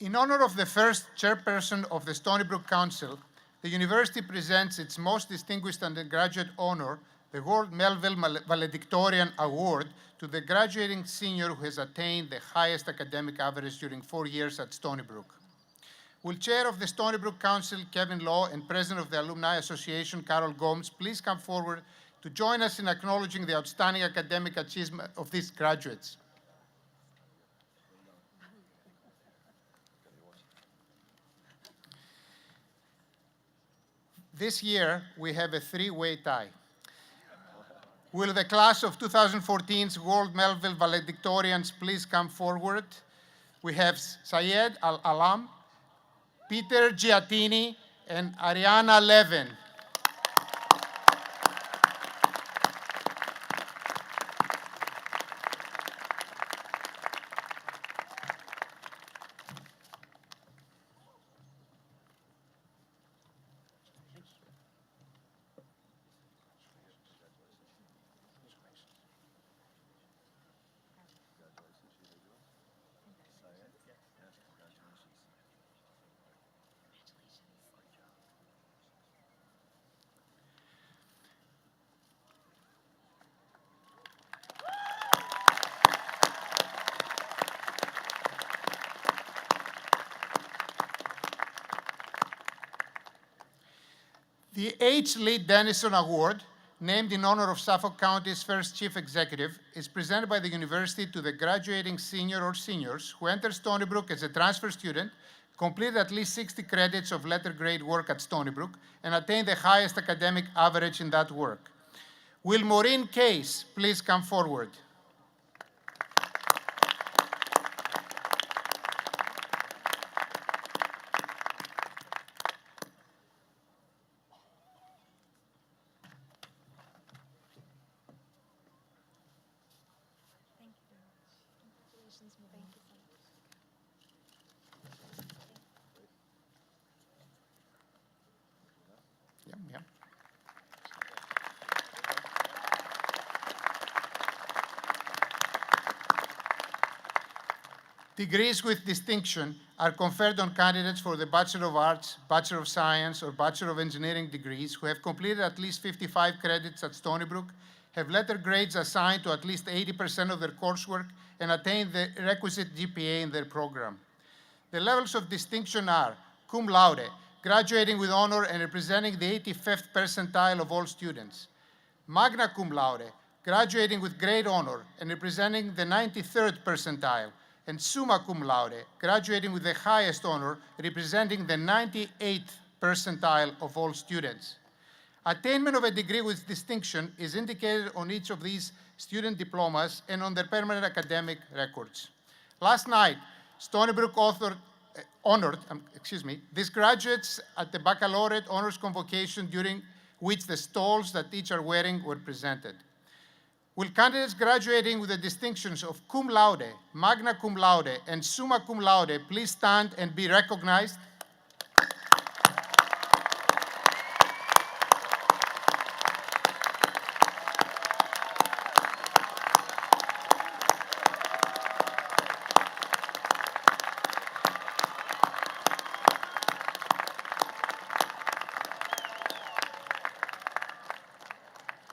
In honor of the first chairperson of the Stony Brook Council, the university presents its most distinguished undergraduate honor, the World Melville Valedictorian Award, to the graduating senior who has attained the highest academic average during 4 years at Stony Brook. Will Chair of the Stony Brook Council, Kevin Law, and President of the Alumni Association, Carol Gomes, please come forward to join us in acknowledging the outstanding academic achievement of these graduates. This year, we have a three-way tie. Will the class of 2014's World Melville Valedictorians please come forward? We have Syed Al-Alam, Peter Giattini, and Ariana Levin. The H. Lee Dennison Award, named in honor of Suffolk County's first chief executive, is presented by the university to the graduating senior or seniors who enter Stony Brook as a transfer student, completed at least 60 credits of letter grade work at Stony Brook, and attained the highest academic average in that work. Will Maureen Case please come forward? Yeah. Degrees with distinction are conferred on candidates for the Bachelor of Arts, Bachelor of Science, or Bachelor of Engineering degrees who have completed at least 55 credits at Stony Brook, have letter grades assigned to at least 80% of their coursework, and attain the requisite GPA in their program. The levels of distinction are cum laude, graduating with honor and representing the 85th percentile of all students; magna cum laude, graduating with great honor and representing the 93rd percentile; and summa cum laude, graduating with the highest honor, representing the 98th percentile of all students. Attainment of a degree with distinction is indicated on each of these student diplomas and on their permanent academic records. Last night, Stony Brook honored these graduates at the baccalaureate honors convocation, during which the stalls that each are wearing were presented. Will candidates graduating with the distinctions of cum laude, magna cum laude, and summa cum laude please stand and be recognized?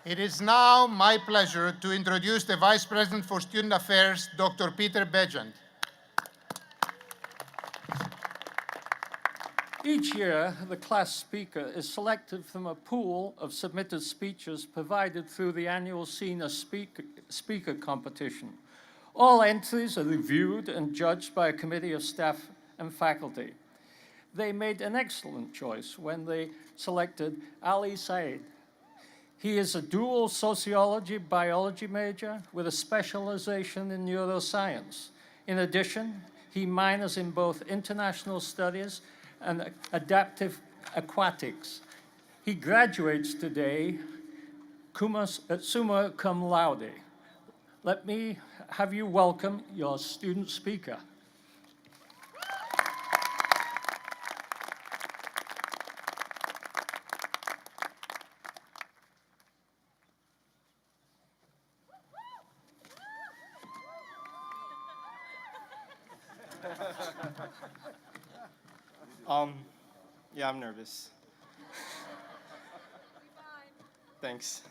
It is now my pleasure to introduce the Vice President for Student Affairs, Dr. Peter Bejant. Each year, the class speaker is selected from a pool of submitted speeches provided through the annual Senior Speaker Competition. All entries are reviewed and judged by a committee of staff and faculty. They made an excellent choice when they selected Ali Said. He is a dual sociology-biology major with a specialization in neuroscience. In addition, he minors in both international studies and adaptive aquatics. He graduates today summa cum laude. Let me have you welcome your student speaker. Yeah, I'm nervous. Thanks.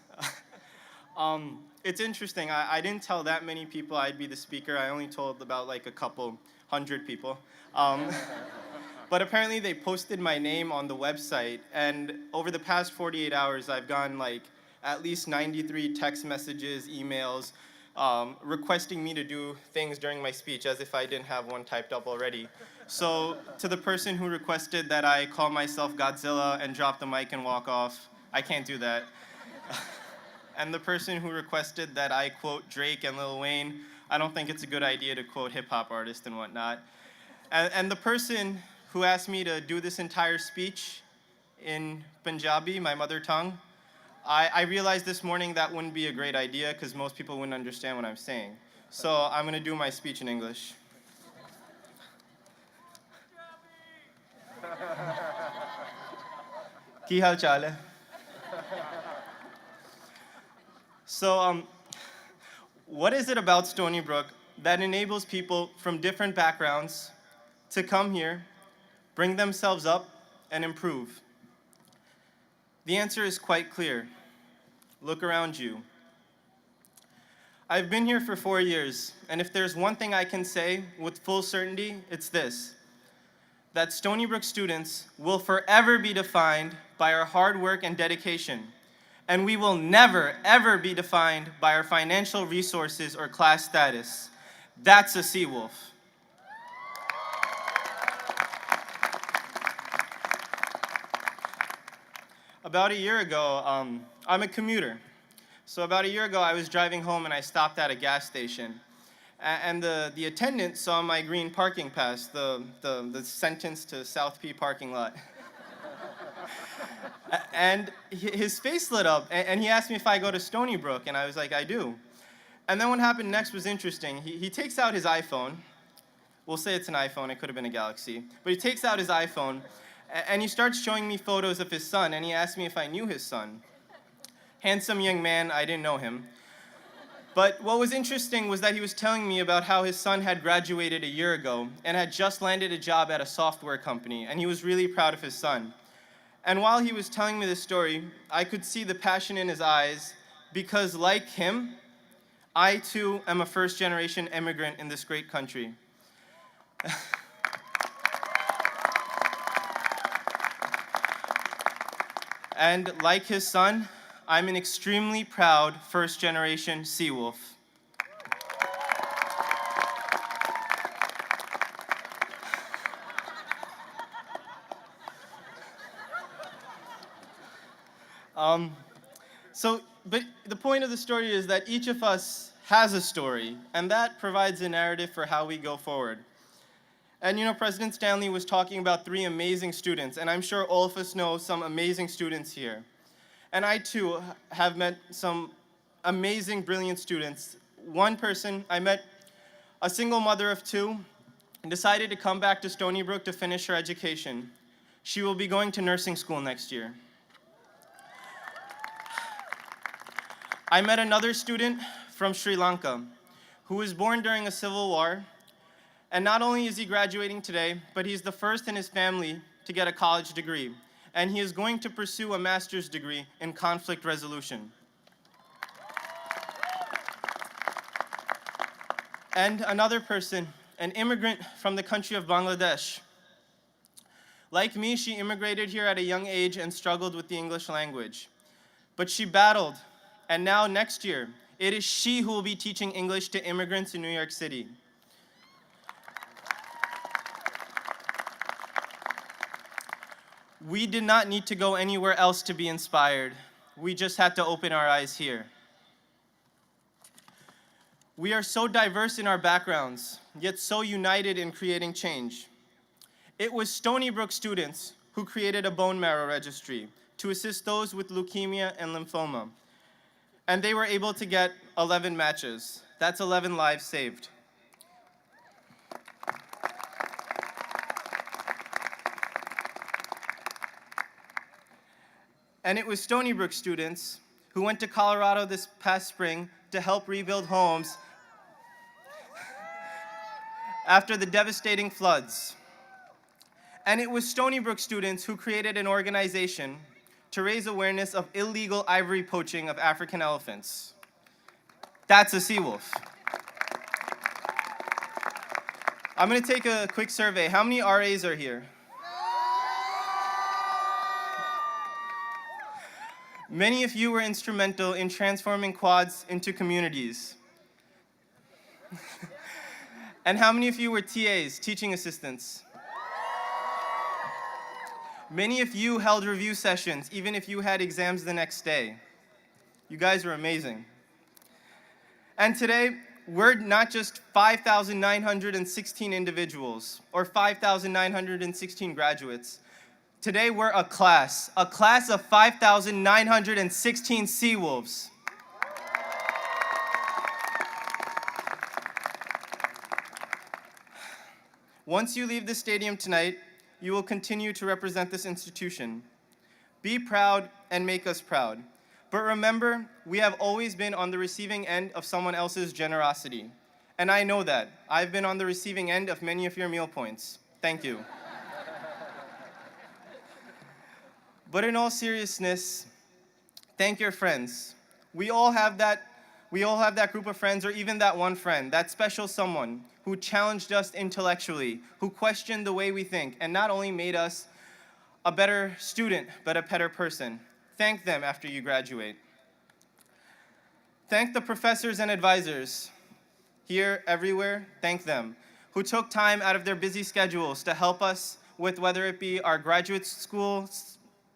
It's interesting. I didn't tell that many people I'd be the speaker. I only told about like a couple hundred people. But apparently they posted my name on the website, and over the past 48 hours, I've gotten like at least 93 text messages, emails, requesting me to do things during my speech as if I didn't have one typed up already. So to the person who requested that I call myself Godzilla and drop the mic and walk off, I can't do that. And the person who requested that I quote Drake and Lil Wayne, I don't think it's a good idea to quote hip-hop artists and whatnot. And the person who asked me to do this entire speech in Punjabi, my mother tongue, I realized this morning that wouldn't be a great idea because most people wouldn't understand what I'm saying. So I'm going to do my speech in English. Ki hal chal hai? So, what is it about Stony Brook that enables people from different backgrounds to come here, bring themselves up, and improve? The answer is quite clear. Look around you. I've been here for 4 years, and if there's one thing I can say with full certainty, it's this: that Stony Brook students will forever be defined by our hard work and dedication, and we will never, ever be defined by our financial resources or class status. That's a Seawolf. About a year ago, I'm a commuter. So about a year ago, I was driving home and I stopped at a gas station. And the attendant saw my green parking pass, the sentence to South P parking lot. And his face lit up, and he asked me if I go to Stony Brook, and I was like, I do. And then what happened next was interesting. He takes out his iPhone. We'll say it's an iPhone, it could have been a Galaxy. But he takes out his iPhone, And he starts showing me photos of his son, and he asked me if I knew his son. Handsome young man, I didn't know him. But what was interesting was that he was telling me about how his son had graduated a year ago and had just landed a job at a software company, and he was really proud of his son. And while he was telling me this story, I could see the passion in his eyes because, like him, I too am a first-generation immigrant in this great country. And like his son, I'm an extremely proud first-generation Seawolf. But the point of the story is that each of us has a story, and that provides a narrative for how we go forward. And you know, President Stanley was talking about 3 amazing students, and I'm sure all of us know some amazing students here. And I too have met some amazing, brilliant students. One person, I met a single mother of 2 and decided to come back to Stony Brook to finish her education. She will be going to nursing school next year. I met another student from Sri Lanka who was born during a civil war. And not only is he graduating today, but he's the first in his family to get a college degree. And he is going to pursue a master's degree in conflict resolution. And another person, an immigrant from the country of Bangladesh. Like me, she immigrated here at a young age and struggled with the English language. But she battled, and now next year, it is she who will be teaching English to immigrants in New York City. We did not need to go anywhere else to be inspired. We just had to open our eyes here. We are so diverse in our backgrounds, yet so united in creating change. It was Stony Brook students who created a bone marrow registry to assist those with leukemia and lymphoma. And they were able to get 11 matches. That's 11 lives saved. And it was Stony Brook students who went to Colorado this past spring to help rebuild homes after the devastating floods. And it was Stony Brook students who created an organization to raise awareness of illegal ivory poaching of African elephants. That's a Seawolf. I'm going to take a quick survey. How many RAs are here? Many of you were instrumental in transforming quads into communities. And how many of you were TAs, teaching assistants? Many of you held review sessions, even if you had exams the next day. You guys were amazing. And today, we're not just 5,916 individuals or 5,916 graduates. Today, we're a class of 5,916 Seawolves. Once you leave the stadium tonight, you will continue to represent this institution. Be proud and make us proud. But remember, we have always been on the receiving end of someone else's generosity. And I know that. I've been on the receiving end of many of your meal points. Thank you. But in all seriousness, thank your friends. We all have that group of friends, or even that one friend, that special someone who challenged us intellectually, who questioned the way we think, and not only made us a better student, but a better person. Thank them after you graduate. Thank the professors and advisors here, everywhere, thank them, who took time out of their busy schedules to help us with whether it be our graduate school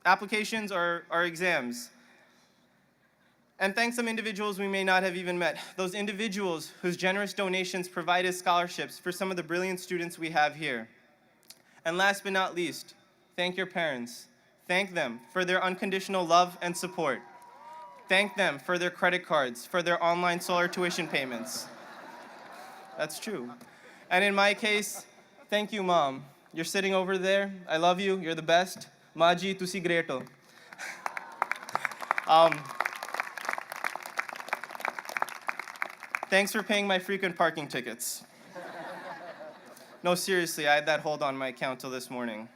applications or our exams. And thank some individuals we may not have even met, those individuals whose generous donations provided scholarships for some of the brilliant students we have here. And last but not least, thank your parents. Thank them for their unconditional love and support. Thank them for their credit cards, for their online solar tuition payments. That's true. And in my case, thank you, Mom. you're sitting over there. I love you. You're the best. Maji, tu si greto. Thanks for paying my frequent parking tickets. No, seriously, I had that hold on my account till this morning.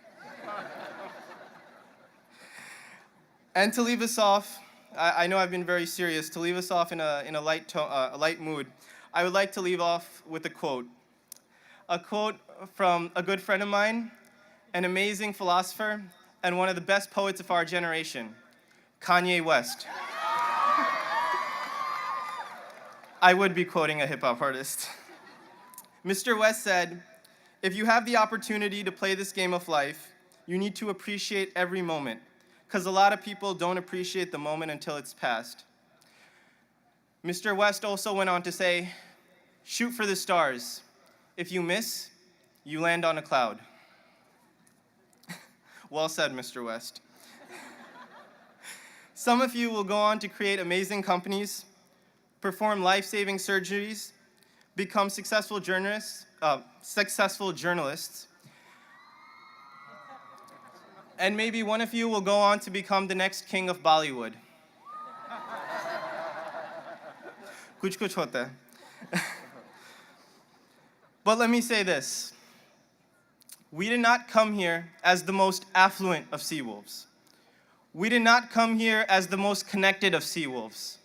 And to leave us off, I know I've been very serious. To leave us off in a light mood, I would like to leave off with a quote. A quote from a good friend of mine, an amazing philosopher, and one of the best poets of our generation, Kanye West. I would be quoting a hip-hop artist. Mr. West said, "If you have the opportunity to play this game of life, you need to appreciate every moment, because a lot of people don't appreciate the moment until it's past." Mr. West also went on to say, "Shoot for the stars. If you miss, you land on a cloud." Well said, Mr. West. Some of you will go on to create amazing companies, perform life-saving surgeries, become successful journalists, and maybe one of you will go on to become the next king of Bollywood. Kuch kuch hota hai. But let me say this. We did not come here as the most affluent of sea wolves. We did not come here as the most connected of sea wolves.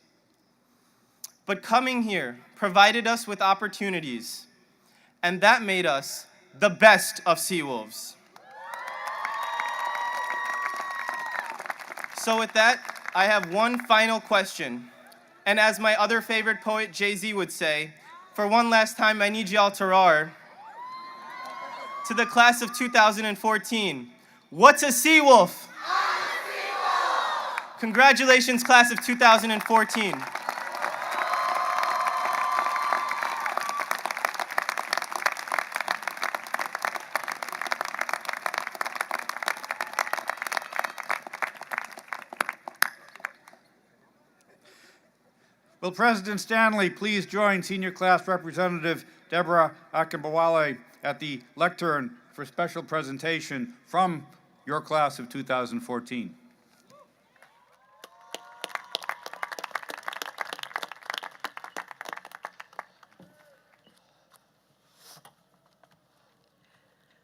But coming here provided us with opportunities, and that made us the best of sea wolves. So with that, I have one final question. And as my other favorite poet, Jay-Z, would say, for one last time, I need y'all to roar. To the class of 2014, what's a sea wolf? Congratulations, class of 2014. Will President Stanley please join Senior Class Representative Deborah Akambawale at the lectern for special presentation from your class of 2014.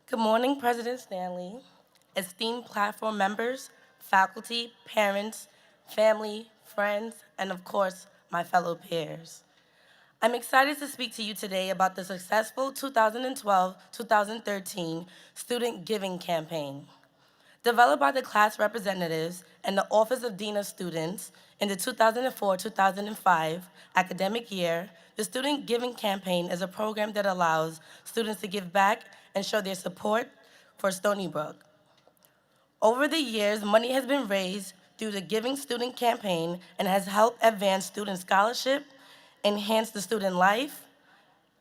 Good morning, President Stanley, esteemed platform members, faculty, parents, family, friends, and of course, my fellow peers. I'm excited to speak to you today about the successful 2012-2013 Student Giving Campaign. Developed by the class representatives and the Office of Dean of Students in the 2004-2005 academic year, the Student Giving Campaign is a program that allows students to give back and show their support for Stony Brook. Over the years, money has been raised through the Giving Student Campaign and has helped advance student scholarship, enhance the student life,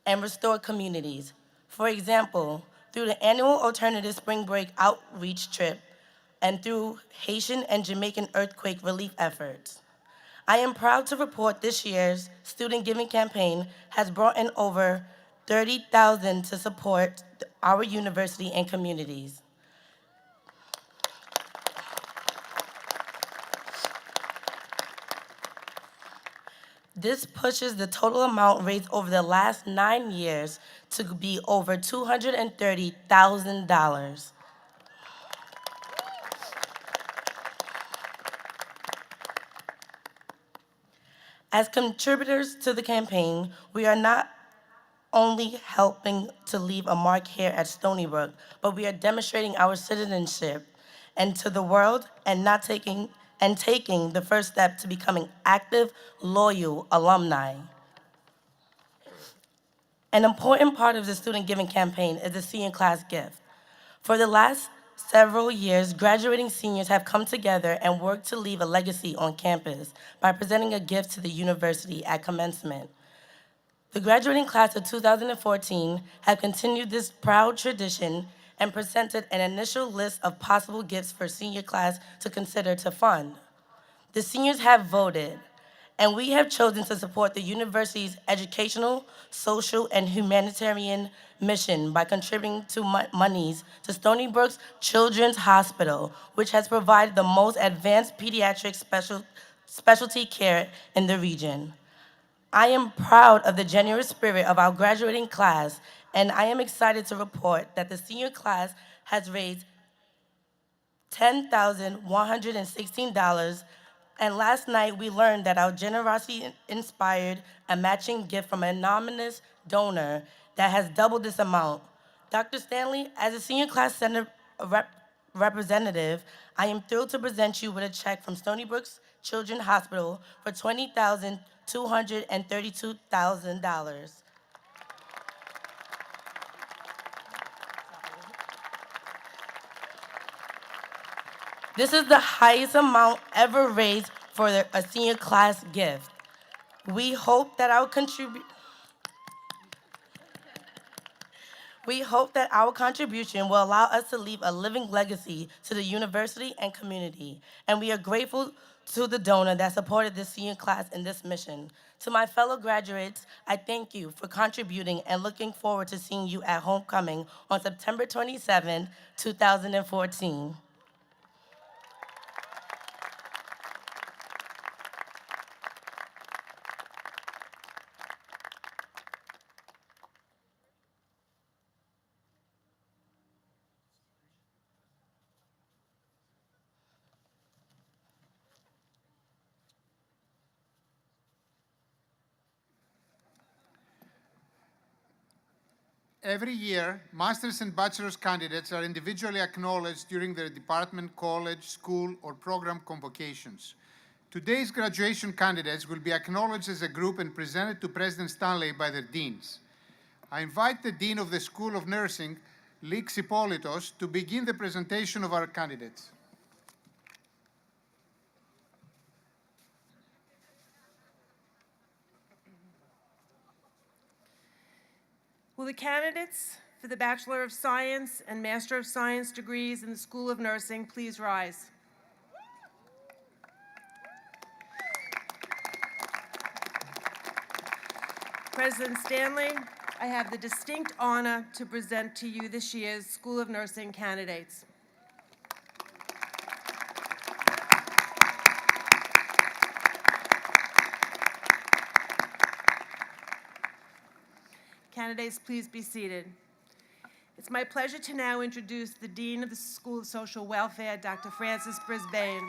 and restore communities. For example, through the annual Alternative Spring Break outreach trip and through Haitian and Jamaican earthquake relief efforts. I am proud to report this year's Student Giving Campaign has brought in over $30,000 to support our university and communities. This pushes the total amount raised over the last 9 years to be over $230,000. As contributors to the campaign, we are not only helping to leave a mark here at Stony Brook, but we are demonstrating our citizenship and to the world and taking the first step to becoming active, loyal alumni. An important part of the Student Giving Campaign is the senior class gift. For the last several years, graduating seniors have come together and worked to leave a legacy on campus by presenting a gift to the university at commencement. The graduating class of 2014 have continued this proud tradition and presented an initial list of possible gifts for senior class to consider to fund. The seniors have voted, and we have chosen to support the university's educational, social, and humanitarian mission by contributing to monies to Stony Brook's Children's Hospital, which has provided the most advanced pediatric specialty care in the region. I am proud of the generous spirit of our graduating class, and I am excited to report that the senior class has raised $10,116, and last night we learned that our generosity inspired a matching gift from an anonymous donor that has doubled this amount. Dr. Stanley, as a senior class center representative, I am thrilled to present you with a check from Stony Brook's Children's Hospital for $20,232,000. This is the highest amount ever raised for a senior class gift. We hope that our contribution will allow us to leave a living legacy to the university and community, and we are grateful to the donor that supported this senior class in this mission. To my fellow graduates, I thank you for contributing and looking forward to seeing you at homecoming on September 27, 2014. Every year, master's and bachelor's candidates are individually acknowledged during their department, college, school, or program convocations. Today's graduation candidates will be acknowledged as a group and presented to President Stanley by their deans. I invite the Dean of the School of Nursing, Lix Hippolytos, to begin the presentation of our candidates. Will the candidates for the Bachelor of Science and Master of Science degrees in the School of Nursing please rise? President Stanley, I have the distinct honor to present to you this year's School of Nursing candidates. Candidates, please be seated. It's my pleasure to now introduce the Dean of the School of Social Welfare, Dr. Francis Brisbane.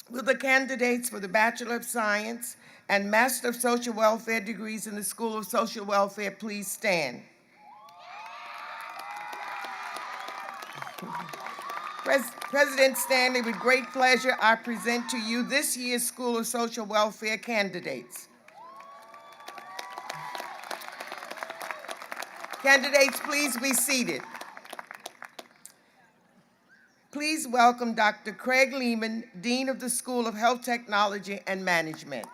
Will the candidates for the Bachelor of Science and Master of Social Welfare degrees in the School of Social Welfare please stand? President Stanley, with great pleasure, I present to you this year's School of Social Welfare candidates. Candidates, please be seated. Please welcome Dr. Craig Lehman, Dean of the School of Health Technology and Management.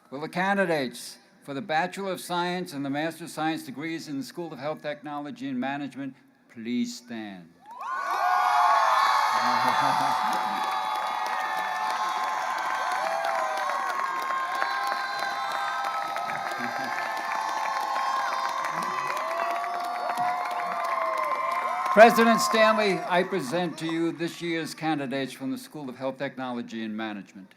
Will the candidates for the Bachelor of Science and the Master of Science degrees in the School of Health Technology and Management please stand? President Stanley, I present to you this year's candidates from the School of Health Technology and Management.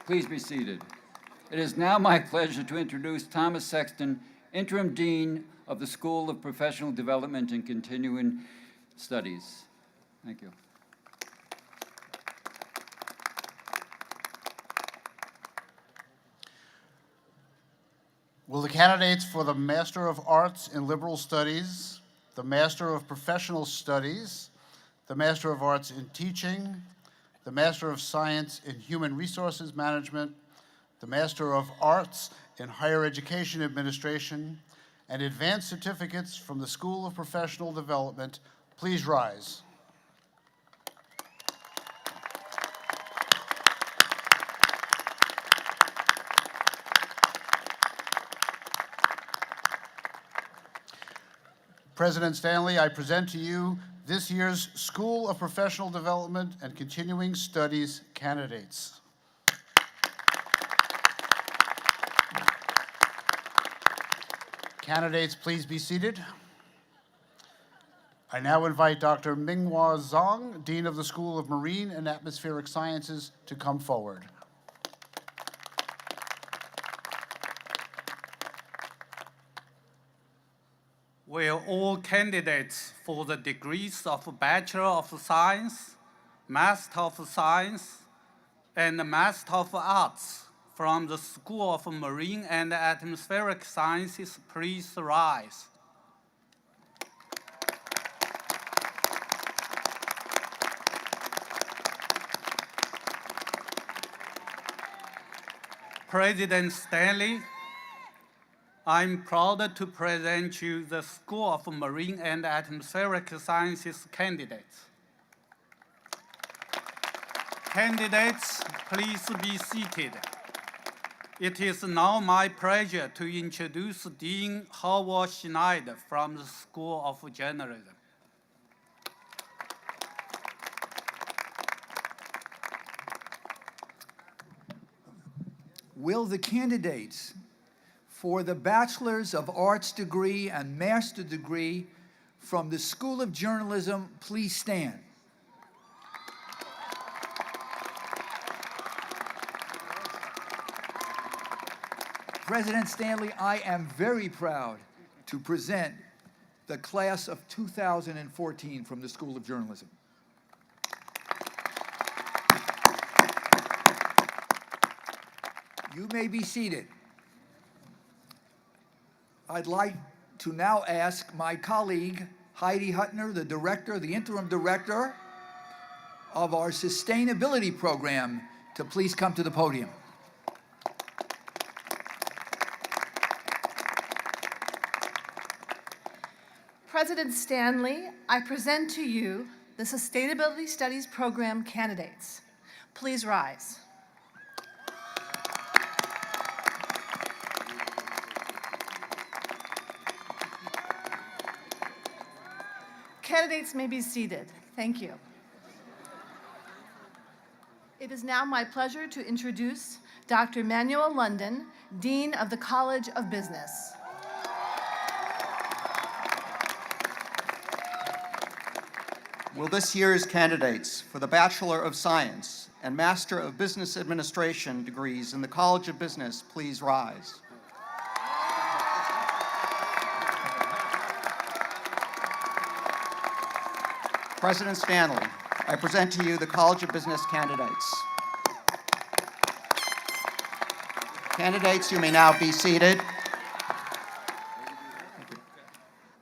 Please be seated. It is now my pleasure to introduce Thomas Sexton, Interim Dean of the School of Professional Development and Continuing Studies. Thank you. Will the candidates for the Master of Arts in Liberal Studies, the Master of Professional Studies, the Master of Arts in Teaching, the Master of Science in Human Resources Management, the Master of Arts in Higher Education Administration, and advanced certificates from the School of Professional Development, please rise. President Stanley, I present to you this year's School of Professional Development and Continuing Studies candidates. Candidates, please be seated. I now invite Dr. Minghua Zhang, Dean of the School of Marine and Atmospheric Sciences, to come forward. Will all candidates for the degrees of Bachelor of Science, Master of Science, and Master of Arts from the School of Marine and Atmospheric Sciences please rise? President Stanley, I'm proud to present you the School of Marine and Atmospheric Sciences candidates. Candidates, please be seated. It is now my pleasure to introduce Dean Howard Schneider from the School of Journalism. Will the candidates for the Bachelor's of Arts degree and Master degree from the School of Journalism please stand? President Stanley, I am very proud to present the class of 2014 from the School of Journalism. You may be seated. I'd like to now ask my colleague, Heidi Huttner, the interim director of our sustainability program, to please come to the podium. President Stanley, I present to you the Sustainability Studies Program candidates. Please rise. Candidates may be seated. Thank you. It is now my pleasure to introduce Dr. Manuel London, Dean of the College of Business. Will this year's candidates for the Bachelor of Science and Master of Business Administration degrees in the College of Business please rise? President Stanley, I present to you the College of Business candidates. Candidates, you may now be seated.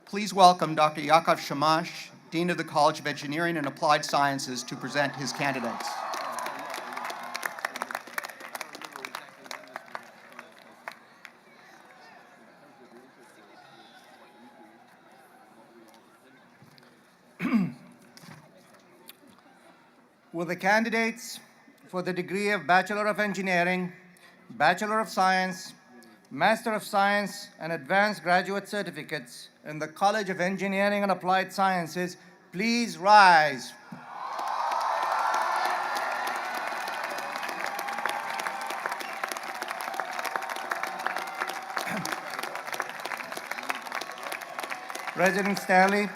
Please welcome Dr. Yakov Shamash, Dean of the College of Engineering and Applied Sciences, to present his candidates. Will the candidates for the degree of Bachelor of Engineering, Bachelor of Science, Master of Science, and Advanced Graduate Certificates in the College of Engineering and Applied Sciences please rise? President Stanley,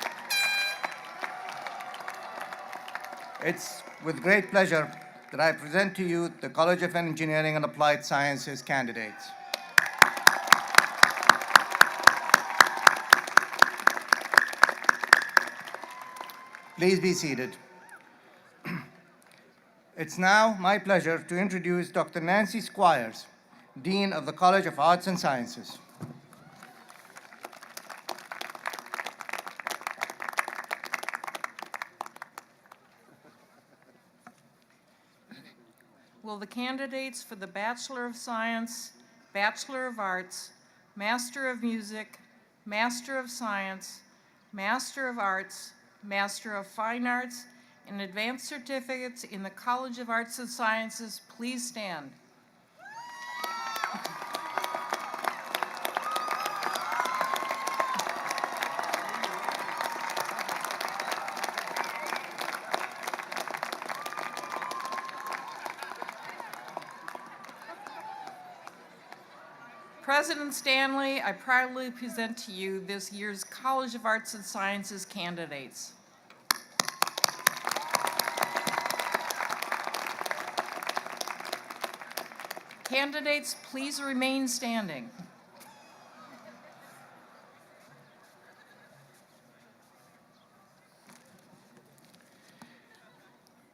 it's with great pleasure that I present to you the College of Engineering and Applied Sciences candidates. Please be seated. It's now my pleasure to introduce Dr. Nancy Squires, Dean of the College of Arts and Sciences. Will the candidates for the Bachelor of Science, Bachelor of Arts, Master of Music, Master of Science, Master of Arts, Master of Fine Arts, and Advanced Certificates in the College of Arts and Sciences please stand? President Stanley, I proudly present to you this year's College of Arts and Sciences candidates. Candidates, please remain standing.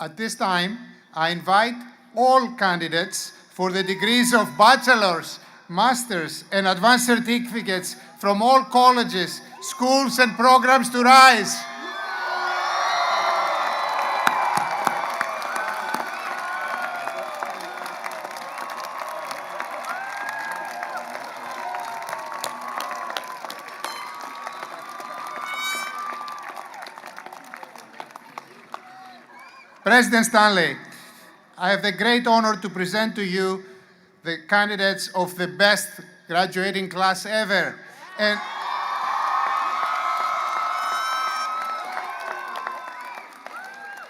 At this time, I invite all candidates for the degrees of bachelor's, master's, and advanced certificates from all colleges, schools, and programs to rise. President Stanley, I have the great honor to present to you the candidates of the best graduating class ever.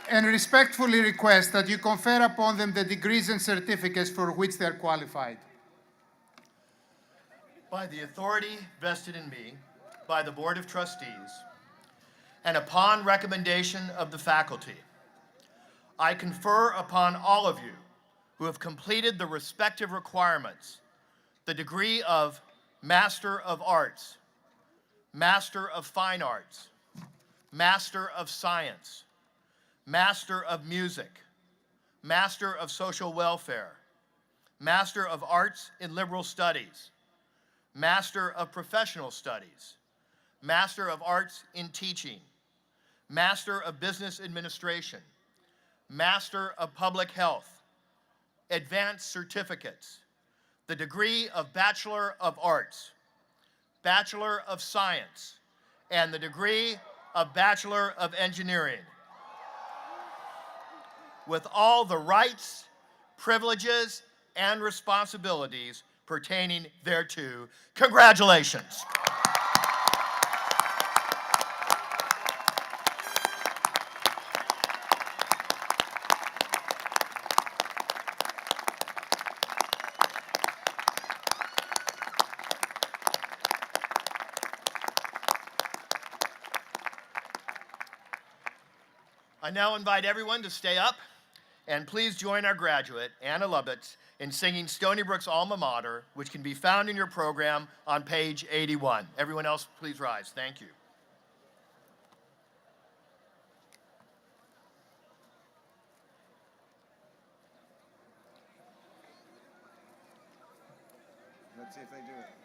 And respectfully request that you confer upon them the degrees and certificates for which they are qualified. By the authority vested in me by the Board of Trustees, and upon recommendation of the faculty, I confer upon all of you who have completed the respective requirements the degree of Master of Arts, Master of Fine Arts, Master of Science, Master of Music, Master of Social Welfare, Master of Arts in Liberal Studies, Master of Professional Studies, Master of Arts in Teaching, Master of Business Administration, Master of Public Health, advanced certificates, the degree of Bachelor of Arts, Bachelor of Science, and the degree of Bachelor of Engineering, with all the rights, privileges, and responsibilities pertaining thereto. Congratulations. I now invite everyone to stay up and please join our graduate, Anna Lubitz, in singing Stony Brook's alma mater, which can be found in your program on page 81. Everyone else, please rise. Thank you. Let's see if they do it.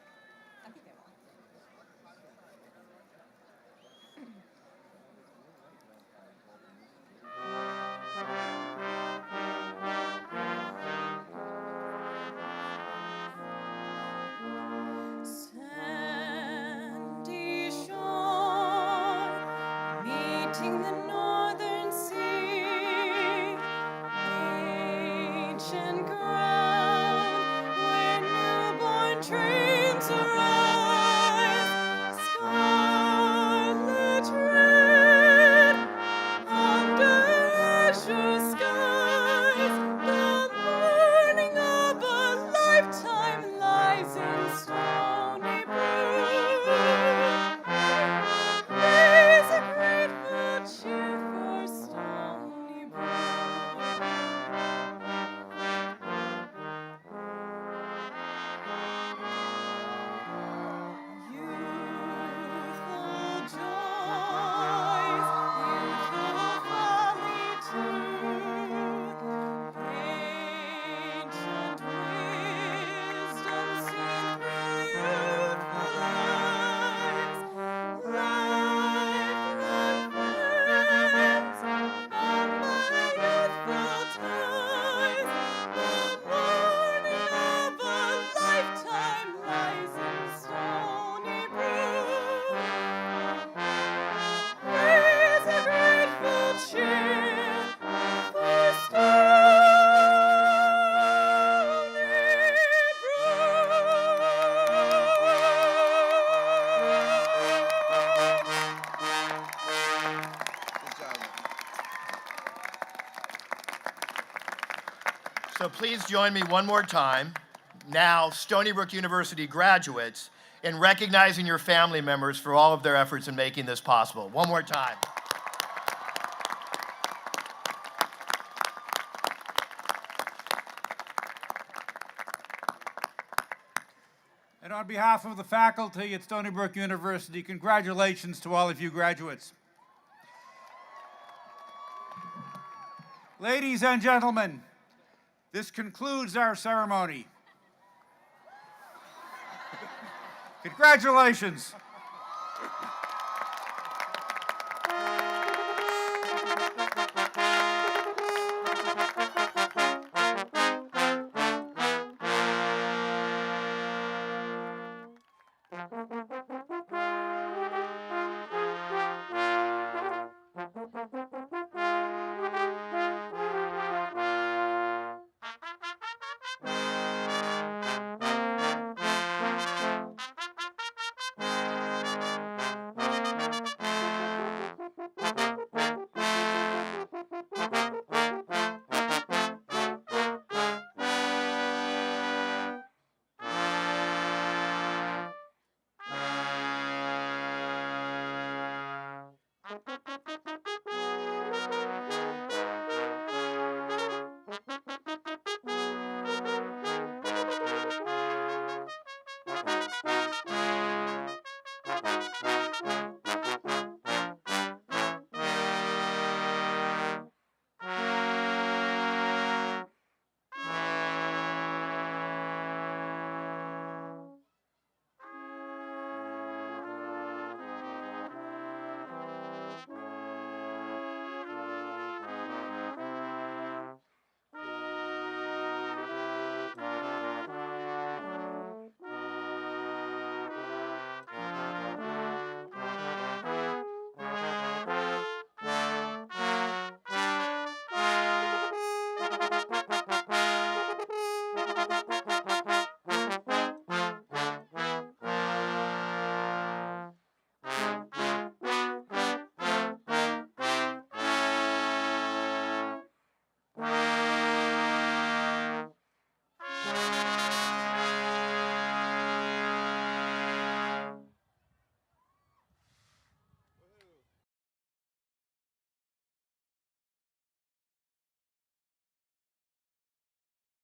Sandy shore, meeting the northern sea, ancient ground where newborn dreams arise, scarlet red under azure skies, the morning of a lifetime lies in Stony Brook. Raise a grateful cheer for Stony Brook. Youthful joys, youthful folly too, ancient wisdom seen through youthful eyes, lifelong friends bound by youthful ties, the morning of a lifetime lies in Stony Brook. Raise a grateful cheer for Stony So please join me one more time now Stony Brook University graduates in recognizing your family members for all of their efforts in making this possible. One more time. And on behalf of the faculty at Stony Brook University, congratulations to all of you graduates. Ladies and gentlemen, this concludes our ceremony. Congratulations.